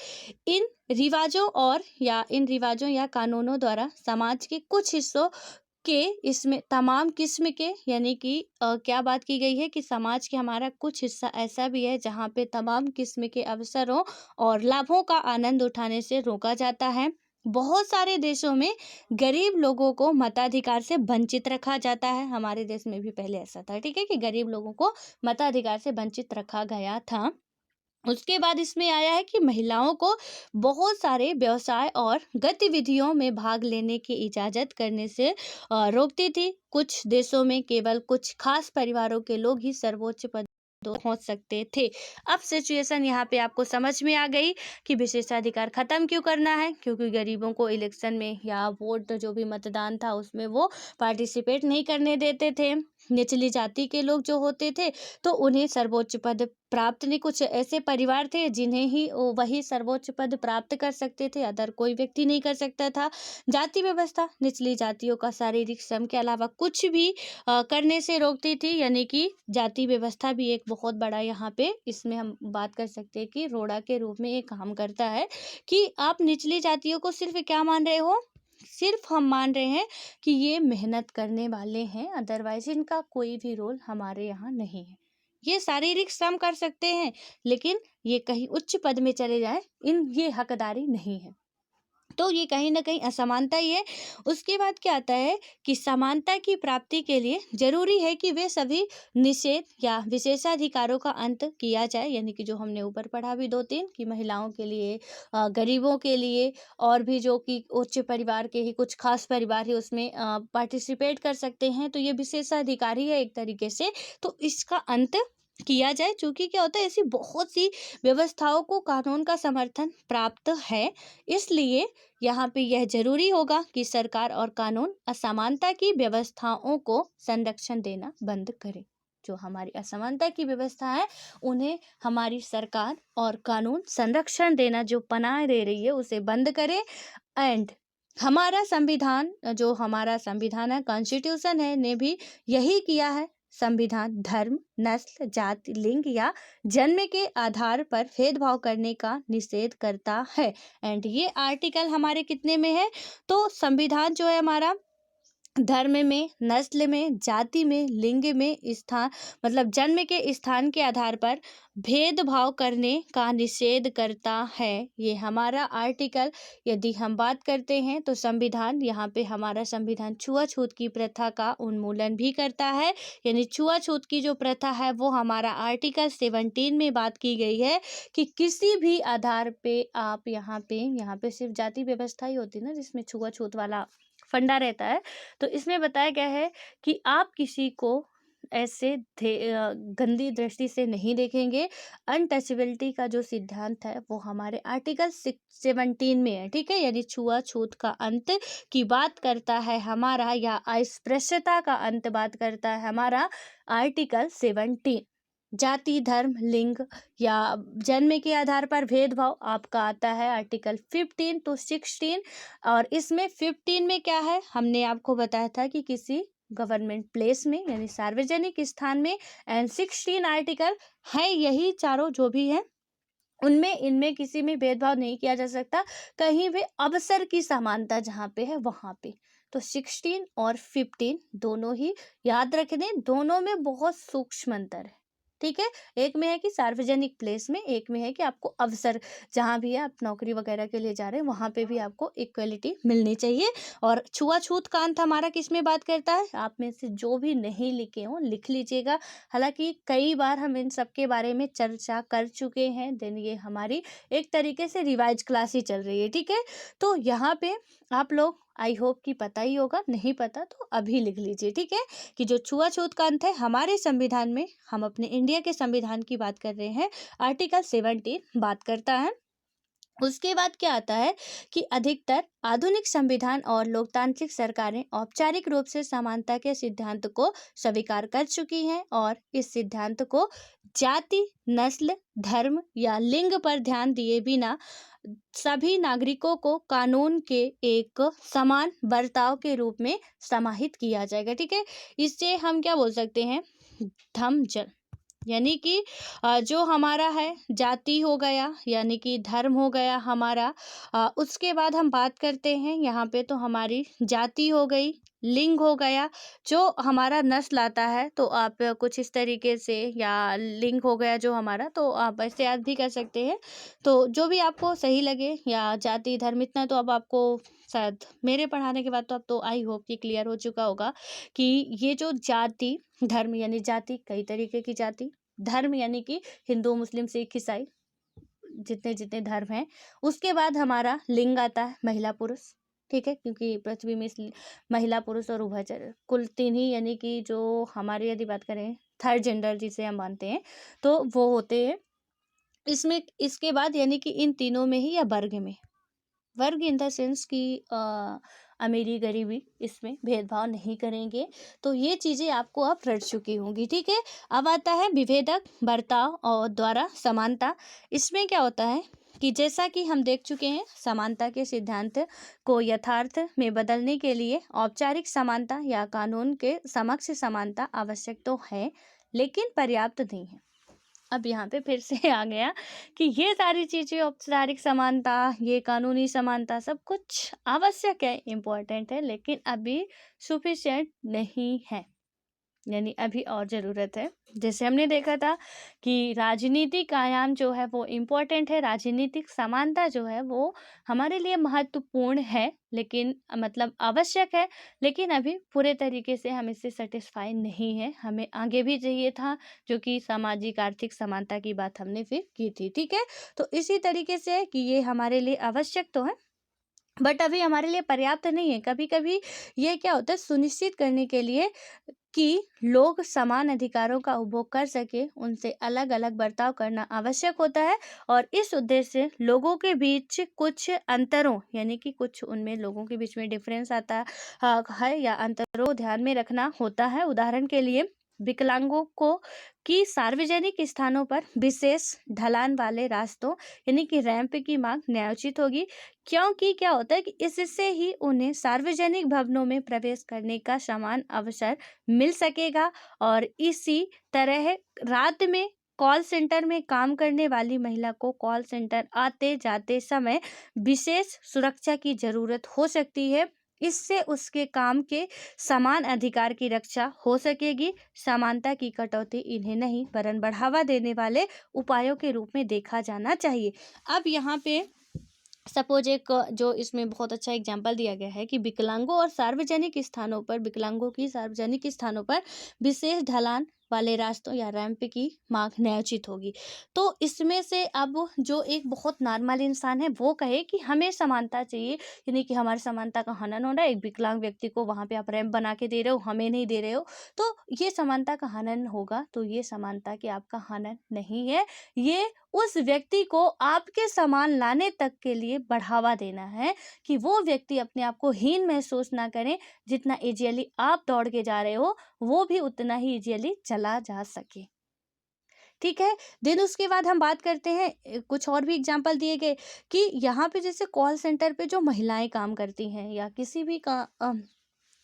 इन रिवाजों या कानूनों द्वारा समाज के कुछ हिस्सों के इसमें तमाम किस्म के, यानी कि क्या बात की गई है कि समाज के हमारा कुछ हिस्सा ऐसा भी है जहाँ पे तमाम किस्म के अवसरों और लाभों का आनंद उठाने से रोका जाता है। बहुत सारे देशों में गरीब लोगों को मताधिकार से वंचित रखा जाता है, हमारे देश में भी पहले ऐसा था, ठीक है, कि गरीब लोगों को मताधिकार से वंचित रखा गया था। उसके बाद इसमें आया है कि महिलाओं को बहुत सारे व्यवसाय और गतिविधियों में भाग लेने की इजाज़त करने से रोकती थी। कुछ देशों में केवल कुछ खास परिवारों के लोग ही सर्वोच्च पद पहुंच सकते थे। अब सिचुएशन यहाँ पे आपको समझ में आ गई कि विशेषाधिकार खत्म क्यों करना है, क्योंकि गरीबों को इलेक्शन में या वोट जो भी मतदान था उसमें वो पार्टिसिपेट नहीं करने देते थे। निचली जाति के लोग जो होते थे तो उन्हें सर्वोच्च पद प्राप्त नहीं, कुछ ऐसे परिवार थे जिन्हें ही वही सर्वोच्च पद प्राप्त कर सकते थे, अदर कोई व्यक्ति नहीं कर सकता था। जाति व्यवस्था निचली जातियों का शारीरिक श्रम के अलावा कुछ भी करने से रोकती थी, यानी कि जाति व्यवस्था भी एक बहुत बड़ा यहाँ पे इसमें हम बात कर सकते हैं कि रोड़ा के रूप में ये काम करता है कि आप निचली जातियों को सिर्फ क्या मान रहे हो, सिर्फ हम मान रहे हैं कि ये मेहनत करने वाले हैं, अदरवाइज इनका कोई भी रोल हमारे यहाँ नहीं है। ये शारीरिक श्रम कर सकते हैं लेकिन ये कहीं उच्च पद में चले जाएं, ये हकदारी नहीं है। तो ये कहीं न कहीं असमानता ही है। उसके बाद क्या आता है कि समानता की प्राप्ति के लिए ज़रूरी है कि वे सभी निषेध या विशेषाधिकारों का अंत किया जाए, यानी कि जो हमने ऊपर पढ़ा भी 2-3 कि महिलाओं के लिए, गरीबों के लिए, और भी जो कि उच्च परिवार के ही कुछ खास परिवार है उसमें पार्टिसिपेट कर सकते हैं, तो ये विशेषाधिकार ही है एक तरीके से। तो इसका अंत किया जाए, चूँकि क्या होता है ऐसी बहुत सी व्यवस्थाओं को कानून का समर्थन प्राप्त है। इसलिए यहाँ पे यह जरूरी होगा कि सरकार और कानून असमानता की व्यवस्थाओं को संरक्षण देना बंद करे। जो हमारी असमानता की व्यवस्था है उन्हें हमारी सरकार और कानून संरक्षण देना जो पनाह दे रही है उसे बंद करे। एंड हमारा संविधान, जो हमारा संविधान है, कॉन्स्टिट्यूशन है, ने भी यही किया है। संविधान धर्म, नस्ल, जाति, लिंग या जन्म के आधार पर भेदभाव करने का निषेध करता है। एंड ये आर्टिकल हमारे कितने में है? तो संविधान जो है हमारा धर्म में, नस्ल में, जाति में, लिंग में, स्थान मतलब जन्म के स्थान के आधार पर भेदभाव करने का निषेध करता है। ये हमारा आर्टिकल, यदि हम बात करते हैं तो संविधान, यहाँ पे हमारा संविधान छुआछूत की प्रथा का उन्मूलन भी करता है। यानी छुआछूत की जो प्रथा है वो हमारा आर्टिकल 17 में बात की गई है कि किसी भी आधार पे आप यहाँ पे सिर्फ जाति व्यवस्था ही होती है ना जिसमें छुआछूत वाला फंडा रहता है। तो इसमें बताया गया है कि आप किसी को ऐसे गंदी दृष्टि से नहीं देखेंगे। अनटचेबिलिटी का जो सिद्धांत है वो हमारे आर्टिकल 17 में है, ठीक है। यानी छुआछूत का अंत की बात करता है हमारा, या अस्पृश्यता का अंत बात करता है हमारा आर्टिकल 17। जाति, धर्म, लिंग या जन्म के आधार पर भेदभाव आपका आता है आर्टिकल 15 टू 16। और इसमें 15 में क्या है, हमने आपको बताया था कि किसी गवर्नमेंट प्लेस में यानी सार्वजनिक स्थान में। एंड 16 आर्टिकल है, यही चारों जो भी है उनमें इनमें किसी में भेदभाव नहीं किया जा सकता, कहीं भी अवसर की समानता जहाँ पे है वहाँ पे। तो 16 और 15 दोनों ही याद रखने, दोनों में बहुत सूक्ष्म अंतर है, ठीक है। एक में है कि सार्वजनिक प्लेस में, एक में है कि आपको अवसर जहाँ भी है आप नौकरी वगैरह के लिए जा रहे हैं वहाँ पे भी आपको इक्वलिटी मिलनी चाहिए। और छुआछूत का अंत हमारा किस में बात करता है? आप में से जो भी नहीं लिखे हों लिख लीजिएगा। हालांकि कई बार हम इन सब के बारे में चर्चा कर चुके हैं, देन ये हमारी एक तरीके से रिवाइज क्लास ही चल रही है, ठीक है। तो यहाँ पे आप लोग आई होप कि पता ही होगा, नहीं पता तो अभी लिख लीजिए, ठीक है। कि जो छुआछूत का अंत है हमारे संविधान में, हम अपने इंडिया के संविधान की बात कर रहे हैं, आर्टिकल 17 बात करता है। उसके बाद क्या आता है कि अधिकतर आधुनिक संविधान और लोकतांत्रिक सरकारें औपचारिक रूप से समानता के सिद्धांत को स्वीकार कर चुकी हैं और इस सिद्धांत को जाति, नस्ल, धर्म या लिंग पर ध्यान दिए बिना सभी नागरिकों को कानून के एक समान बर्ताव के रूप में समाहित किया जाएगा, ठीक है। इससे हम क्या बोल सकते हैं, धम जन यानी कि जो हमारा है जाति हो गया, यानी कि धर्म हो गया हमारा। उसके बाद हम बात करते हैं यहाँ पे, तो हमारी जाति हो गई, लिंग हो गया, जो हमारा नस्ल आता है तो आप कुछ इस तरीके से, या लिंग हो गया जो हमारा, तो आप ऐसे याद भी कर सकते हैं। तो जो भी आपको सही लगे, या जाति, धर्म, इतना तो अब आपको शायद मेरे पढ़ाने के बाद तो अब तो आई होप कि क्लियर हो चुका होगा कि ये जो जाति धर्म, यानी जाति कई तरीके की जाति, धर्म यानी कि हिंदू, मुस्लिम, सिख, ईसाई, जितने जितने धर्म हैं। उसके बाद हमारा लिंग आता है, महिला पुरुष, ठीक है, क्योंकि पृथ्वी में महिला पुरुष और उभयचर कुल 3 ही, यानी कि जो हमारी यदि बात करें थर्ड जेंडर जिसे हम मानते हैं तो वो होते हैं इसमें। इसके बाद यानी कि इन तीनों में ही, या वर्ग में, वर्ग इन द सेंस कि अमीरी गरीबी, इसमें भेदभाव नहीं करेंगे। तो ये चीज़ें आपको अब रट चुकी होंगी, ठीक है। अब आता है विभेदक बर्ताव और द्वारा समानता। इसमें क्या होता है कि जैसा कि हम देख चुके हैं, समानता के सिद्धांत को यथार्थ में बदलने के लिए औपचारिक समानता या कानून के समक्ष समानता आवश्यक तो है, लेकिन पर्याप्त नहीं है। अब यहाँ पे फिर से आ गया कि ये सारी चीज़ें, औपचारिक समानता, ये कानूनी समानता, सब कुछ आवश्यक है, इम्पोर्टेंट है, लेकिन अभी सफिशिएंट नहीं है। यानी अभी और ज़रूरत है। जैसे हमने देखा था कि राजनीतिक आयाम जो है वो इम्पोर्टेंट है, राजनीतिक समानता जो है वो हमारे लिए महत्वपूर्ण है, लेकिन मतलब आवश्यक है, लेकिन अभी पूरे तरीके से हम इससे सैटिस्फाई नहीं हैं। हमें आगे भी चाहिए था, जो कि सामाजिक आर्थिक समानता की बात हमने फिर की थी, ठीक है? तो इसी तरीके से कि ये हमारे लिए आवश्यक तो है, बट अभी हमारे लिए पर्याप्त नहीं है। कभी-कभी ये क्या होता है, सुनिश्चित करने के लिए कि लोग समान अधिकारों का उपभोग कर सके, उनसे अलग-अलग बर्ताव करना आवश्यक होता है, और इस उद्देश्य से लोगों के बीच कुछ अंतरों, यानी कि कुछ उनमें लोगों के बीच में डिफरेंस आता है या अंतरों को ध्यान में रखना होता है। उदाहरण के लिए विकलांगों को कि सार्वजनिक स्थानों पर विशेष ढलान वाले रास्तों, यानी कि रैंप की मांग न्यायोचित होगी, क्योंकि क्या होता है कि इससे ही उन्हें सार्वजनिक भवनों में प्रवेश करने का समान अवसर मिल सकेगा। और इसी तरह रात में कॉल सेंटर में काम करने वाली महिला को कॉल सेंटर आते जाते समय विशेष सुरक्षा की जरूरत हो सकती है। इससे उसके काम के समान अधिकार की रक्षा हो सकेगी। समानता की कटौती इन्हें नहीं वरन बढ़ावा देने वाले उपायों के रूप में देखा जाना चाहिए। अब यहाँ पे सपोज एक जो इसमें बहुत अच्छा एग्जाम्पल दिया गया है कि विकलांगों और सार्वजनिक स्थानों पर, विकलांगों की सार्वजनिक स्थानों पर विशेष ढलान वाले रास्तों या रैंप की मांग न्यायोचित होगी। तो इसमें से अब जो एक बहुत नॉर्मल इंसान है वो कहे कि हमें समानता चाहिए, यानी कि हमारी समानता का हनन हो रहा है, एक विकलांग व्यक्ति को वहां पे आप रैंप बना के दे रहे हो, हमें नहीं दे रहे हो, तो ये समानता का हनन होगा। तो ये समानता की आपका हनन नहीं है, ये उस व्यक्ति को आपके समान लाने तक के लिए बढ़ावा देना है कि वो व्यक्ति अपने आप को हीन महसूस ना करें। जितना इजीली आप दौड़ के जा रहे हो, वो भी उतना ही इजीली चला जा सके, ठीक है। देन उसके बाद हम बात करते हैं, कुछ और भी एग्जांपल दिए गए कि यहाँ पे जैसे कॉल सेंटर पे जो महिलाएं काम करती हैं या किसी भी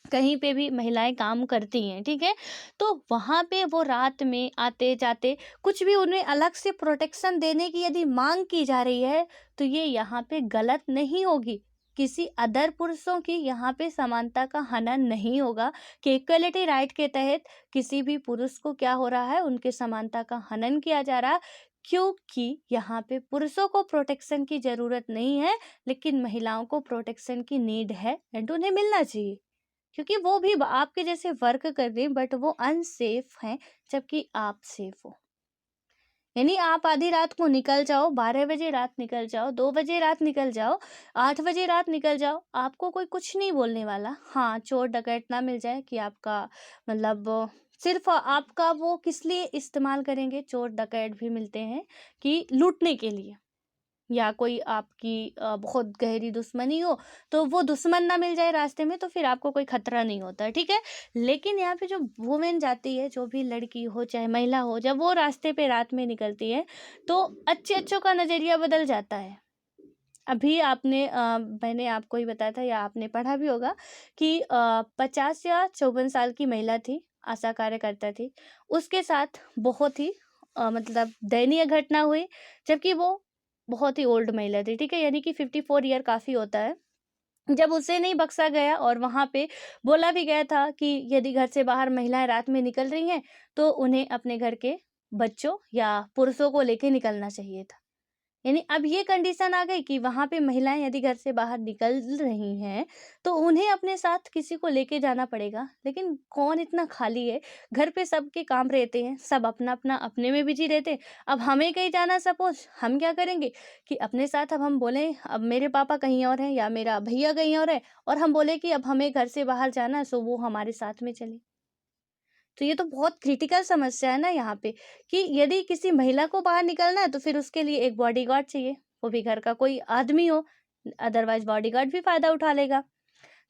कहीं पे भी महिलाएं काम करती हैं, ठीक है, तो वहाँ पे वो रात में आते जाते कुछ भी उन्हें अलग से प्रोटेक्शन देने की यदि मांग की जा रही है, तो ये यहाँ पे गलत नहीं होगी। किसी अदर पुरुषों की यहाँ पे समानता का हनन नहीं होगा कि इक्वलिटी राइट के तहत किसी भी पुरुष को क्या हो रहा है, उनके समानता का हनन किया जा रहा है, क्योंकि यहाँ पे पुरुषों को प्रोटेक्शन की जरूरत नहीं है, लेकिन महिलाओं को प्रोटेक्शन की नीड है एंड उन्हें मिलना चाहिए, क्योंकि वो भी आपके जैसे वर्क कर रहे हैं, बट वो अनसेफ हैं जबकि आप सेफ हो। यानी आप आधी रात को निकल जाओ, 12 बजे रात निकल जाओ, 2 बजे रात निकल जाओ, 8 बजे रात निकल जाओ, आपको कोई कुछ नहीं बोलने वाला। हाँ, चोर डकैत ना मिल जाए कि आपका मतलब सिर्फ आपका वो किस लिए इस्तेमाल करेंगे। चोर डकैत भी मिलते हैं कि लूटने के लिए, या कोई आपकी बहुत गहरी दुश्मनी हो, तो वो दुश्मन ना मिल जाए रास्ते में, तो फिर आपको कोई खतरा नहीं होता है, ठीक है। लेकिन यहाँ पे जो वुमेन जाती है, जो भी लड़की हो चाहे महिला हो, जब वो रास्ते पे रात में निकलती है, तो अच्छे अच्छों का नज़रिया बदल जाता है। अभी आपने मैंने आपको ही बताया था या आपने पढ़ा भी होगा कि 50 या 54 साल की महिला थी, आशा कार्यकर्ता थी, उसके साथ बहुत ही मतलब दयनीय घटना हुई, जबकि वो बहुत ही ओल्ड महिला थी, ठीक है, यानी कि 54 ईयर काफ़ी होता है। जब उसे नहीं बख्शा गया और वहाँ पे बोला भी गया था कि यदि घर से बाहर महिलाएं रात में निकल रही हैं, तो उन्हें अपने घर के बच्चों या पुरुषों को लेके निकलना चाहिए था। यानी अब ये कंडीशन आ गई कि वहाँ पे महिलाएं यदि घर से बाहर निकल रही हैं, तो उन्हें अपने साथ किसी को लेके जाना पड़ेगा। लेकिन कौन इतना खाली है, घर पे सबके काम रहते हैं, सब अपना अपना अपने में बिजी रहते हैं। अब हमें कहीं जाना, सपोज हम क्या करेंगे कि अपने साथ अब हम बोलें अब मेरे पापा कहीं और हैं या मेरा भैया कहीं और है, और हम बोले कि अब हमें घर से बाहर जाना है, सो वो हमारे साथ में चले। तो ये तो बहुत क्रिटिकल समस्या है ना यहाँ पे, कि यदि किसी महिला को बाहर निकलना है, तो फिर उसके लिए एक बॉडीगार्ड चाहिए, वो भी घर का कोई आदमी हो, अदरवाइज बॉडीगार्ड भी फायदा उठा लेगा।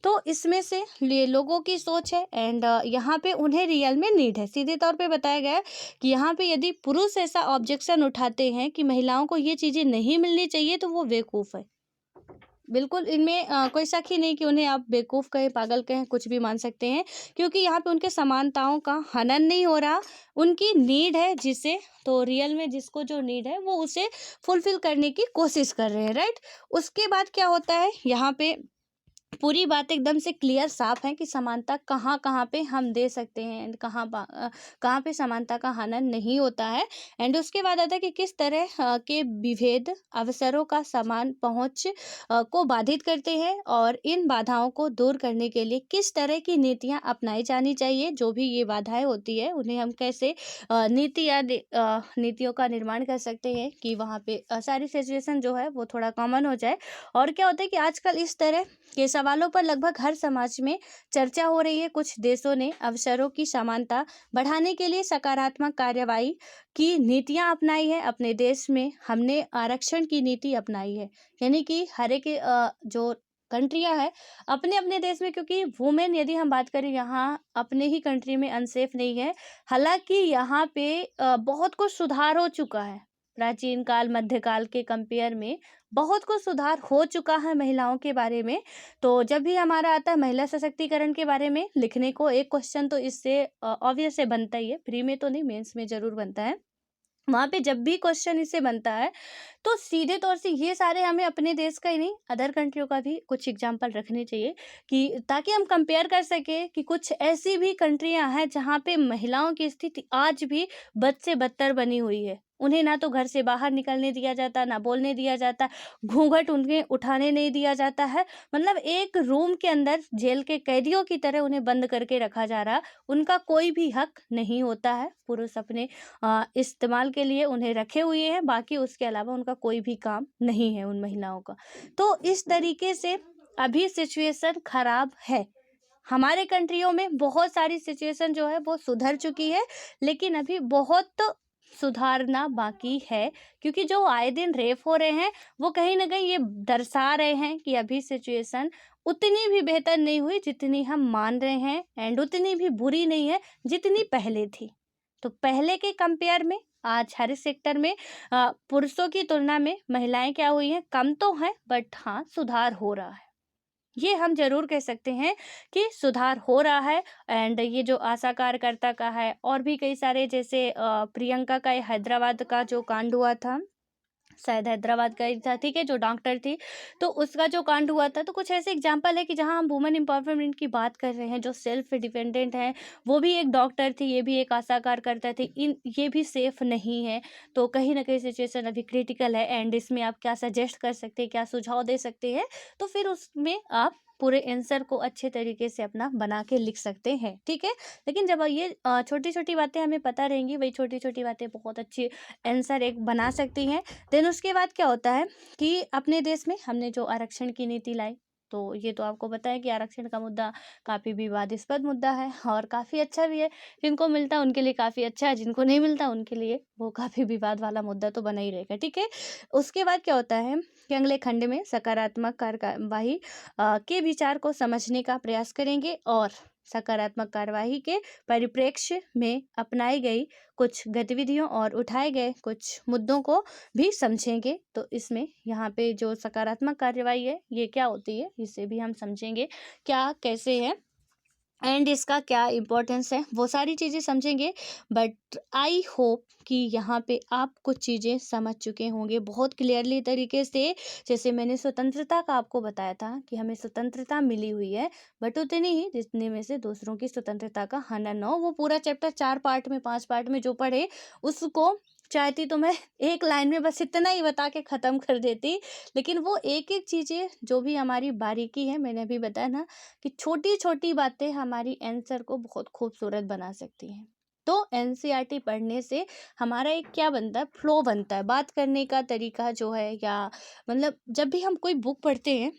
तो इसमें से ये लोगों की सोच है, एंड यहाँ पे उन्हें रियल में नीड है। सीधे तौर पे बताया गया है कि यहाँ पे यदि पुरुष ऐसा ऑब्जेक्शन उठाते हैं कि महिलाओं को ये चीज़ें नहीं मिलनी चाहिए, तो वो बेवकूफ़ है। बिल्कुल, इनमें कोई शक ही नहीं कि उन्हें आप बेवकूफ़ कहें, पागल कहें, कुछ भी मान सकते हैं, क्योंकि यहाँ पे उनके समानताओं का हनन नहीं हो रहा। उनकी नीड है जिसे, तो रियल में जिसको जो नीड है वो उसे फुलफ़िल करने की कोशिश कर रहे हैं, राइट? उसके बाद क्या होता है यहाँ पे, पूरी बात एकदम से क्लियर साफ है कि समानता कहाँ-कहाँ पे हम दे सकते हैं एंड कहाँ पे समानता का हनन नहीं होता है। एंड उसके बाद आता है कि किस तरह के विभेद अवसरों का समान पहुँच को बाधित करते हैं और इन बाधाओं को दूर करने के लिए किस तरह की नीतियाँ अपनाई जानी चाहिए। जो भी ये बाधाएँ होती है उन्हें हम कैसे नीतियों का निर्माण कर सकते हैं कि वहाँ पे सारी सिचुएशन जो है वो थोड़ा कॉमन हो जाए। और क्या होता है कि आजकल इस तरह के सवालों पर लगभग हर समाज में चर्चा हो रही है। कुछ देशों ने अवसरों की समानता बढ़ाने के लिए सकारात्मक कार्यवाही की नीतियां अपनाई है। अपने देश में हमने आरक्षण की नीति अपनाई है, यानी कि हर एक जो कंट्रियां हैं अपने अपने देश में, क्योंकि वुमेन यदि हम बात करें यहाँ अपने ही कंट्री में अनसेफ नहीं है। हालांकि यहाँ पे बहुत कुछ सुधार हो चुका है। प्राचीन काल मध्यकाल के कंपेयर में बहुत कुछ सुधार हो चुका है महिलाओं के बारे में। तो जब भी हमारा आता है महिला सशक्तिकरण के बारे में लिखने को एक क्वेश्चन, तो इससे ऑब्वियस है बनता ही है, प्री में तो नहीं मेंस में जरूर बनता है। वहाँ पे जब भी क्वेश्चन इससे बनता है तो सीधे तौर से ये सारे हमें अपने देश का ही नहीं अदर कंट्रियों का भी कुछ एग्जांपल रखने चाहिए कि ताकि हम कंपेयर कर सके कि कुछ ऐसी भी कंट्रियां हैं जहाँ पे महिलाओं की स्थिति आज भी बद से बदतर बनी हुई है। उन्हें ना तो घर से बाहर निकलने दिया जाता, ना बोलने दिया जाता, घूंघट उन्हें उठाने नहीं दिया जाता है। मतलब एक रूम के अंदर जेल के कैदियों की तरह उन्हें बंद करके रखा जा रहा। उनका कोई भी हक नहीं होता है। पुरुष अपने इस्तेमाल के लिए उन्हें रखे हुए हैं, बाकी उसके अलावा उनका कोई भी काम नहीं है उन महिलाओं का। तो इस तरीके से अभी सिचुएशन खराब है। हमारे कंट्रियों में बहुत सारी सिचुएशन जो है वो सुधर चुकी है, लेकिन अभी बहुत सुधारना बाकी है, क्योंकि जो आए दिन रेप हो रहे हैं वो कहीं ना कहीं ये दर्शा रहे हैं कि अभी सिचुएशन उतनी भी बेहतर नहीं हुई जितनी हम मान रहे हैं, एंड उतनी भी बुरी नहीं है जितनी पहले थी। तो पहले के कंपेयर में आज हर सेक्टर में पुरुषों की तुलना में महिलाएं क्या हुई हैं, कम तो हैं बट हाँ सुधार हो रहा है। ये हम जरूर कह सकते हैं कि सुधार हो रहा है। एंड ये जो आशा कार्यकर्ता का है और भी कई सारे, जैसे प्रियंका का ये हैदराबाद का जो कांड हुआ था, शायद हैदराबाद का ही था, ठीक है, जो डॉक्टर थी, तो उसका जो कांड हुआ था। तो कुछ ऐसे एग्जांपल है कि जहां हम वुमेन एम्पावरमेंट की बात कर रहे हैं, जो सेल्फ डिपेंडेंट है, वो भी एक डॉक्टर थी, ये भी एक आशा कार्यकर्ता थी, इन ये भी सेफ नहीं है। तो कहीं ना कहीं सिचुएशन अभी क्रिटिकल है। एंड इसमें आप क्या सजेस्ट कर सकते हैं, क्या सुझाव दे सकते हैं, तो फिर उसमें आप पूरे आंसर को अच्छे तरीके से अपना बना के लिख सकते हैं, ठीक है। लेकिन जब ये छोटी छोटी बातें हमें पता रहेंगी, वही छोटी छोटी बातें बहुत अच्छी आंसर एक बना सकती हैं। देन उसके बाद क्या होता है कि अपने देश में हमने जो आरक्षण की नीति लाई, तो ये तो आपको पता है कि आरक्षण का मुद्दा काफ़ी विवादास्पद मुद्दा है और काफ़ी अच्छा भी है। जिनको मिलता है उनके लिए काफ़ी अच्छा है, जिनको नहीं मिलता उनके लिए वो काफ़ी विवाद वाला मुद्दा तो बना ही रहेगा, ठीक है। उसके बाद क्या होता है कि अगले खंड में सकारात्मक कार्यवाही के विचार को समझने का प्रयास करेंगे और सकारात्मक कार्यवाही के परिप्रेक्ष्य में अपनाई गई कुछ गतिविधियों और उठाए गए कुछ मुद्दों को भी समझेंगे। तो इसमें यहाँ पे जो सकारात्मक कार्यवाही है ये क्या होती है, इसे भी हम समझेंगे, क्या कैसे है एंड इसका क्या इम्पोर्टेंस है, वो सारी चीज़ें समझेंगे। बट आई होप कि यहाँ पे आप कुछ चीज़ें समझ चुके होंगे बहुत क्लियरली तरीके से। जैसे मैंने स्वतंत्रता का आपको बताया था कि हमें स्वतंत्रता मिली हुई है, बट उतनी ही जितने में से दूसरों की स्वतंत्रता का हनन हो। वो पूरा चैप्टर 4 पार्ट में 5 पार्ट में जो पढ़े उसको चाहती तो मैं एक लाइन में बस इतना ही बता के ख़त्म कर देती। लेकिन वो एक एक चीज़ें जो भी हमारी बारीकी है, मैंने अभी बताया ना कि छोटी छोटी बातें हमारी आंसर को बहुत खूबसूरत बना सकती हैं। तो एनसीईआरटी पढ़ने से हमारा एक क्या बनता है, फ्लो बनता है, बात करने का तरीका जो है, या मतलब जब भी हम कोई बुक पढ़ते हैं,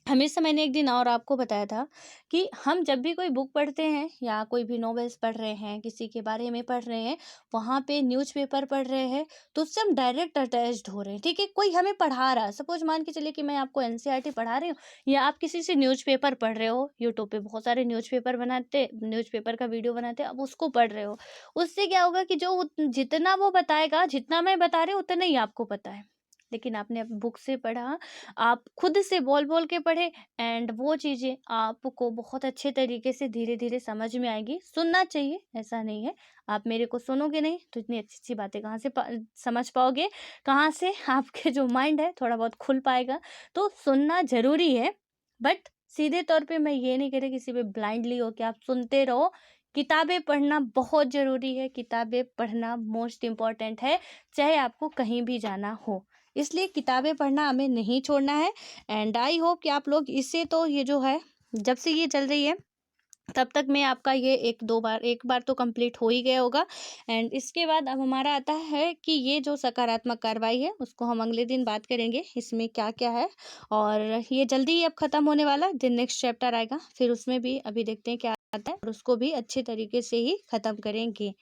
हमेशा मैंने एक दिन और आपको बताया था कि हम जब भी कोई बुक पढ़ते हैं या कोई भी नॉवेल्स पढ़ रहे हैं, किसी के बारे में पढ़ रहे हैं, वहाँ पे न्यूज़पेपर पढ़ रहे हैं, तो उससे हम डायरेक्ट अटैच्ड हो रहे हैं, ठीक है। कोई हमें पढ़ा रहा है, सपोज मान के चलिए कि मैं आपको एनसीईआरटी पढ़ा रही हूँ या आप किसी से न्यूज़पेपर पढ़ रहे हो, यूट्यूब पे बहुत सारे न्यूज़पेपर का वीडियो बनाते हैं, अब उसको पढ़ रहे हो। उससे क्या होगा कि जो जितना वो बताएगा, जितना मैं बता रही हूँ उतना ही आपको पता है। लेकिन आपने बुक से पढ़ा, आप खुद से बोल बोल के पढ़े, एंड वो चीज़ें आपको बहुत अच्छे तरीके से धीरे धीरे समझ में आएगी। सुनना चाहिए, ऐसा नहीं है, आप मेरे को सुनोगे नहीं तो इतनी अच्छी अच्छी बातें कहाँ से समझ पाओगे, कहाँ से आपके जो माइंड है थोड़ा बहुत खुल पाएगा। तो सुनना ज़रूरी है, बट सीधे तौर पे मैं ये नहीं कह रही किसी पे ब्लाइंडली हो के आप सुनते रहो। किताबें पढ़ना बहुत ज़रूरी है, किताबें पढ़ना मोस्ट इम्पोर्टेंट है, चाहे आपको कहीं भी जाना हो। इसलिए किताबें पढ़ना हमें नहीं छोड़ना है। एंड आई होप कि आप लोग इससे तो ये जो है, जब से ये चल रही है तब तक में आपका ये एक बार तो कंप्लीट हो ही गया होगा। एंड इसके बाद अब हमारा आता है कि ये जो सकारात्मक कार्रवाई है उसको हम अगले दिन बात करेंगे, इसमें क्या क्या है। और ये जल्दी ही अब ख़त्म होने वाला है, दिन नेक्स्ट चैप्टर आएगा, फिर उसमें भी अभी देखते हैं क्या आता है और उसको भी अच्छे तरीके से ही ख़त्म करेंगे।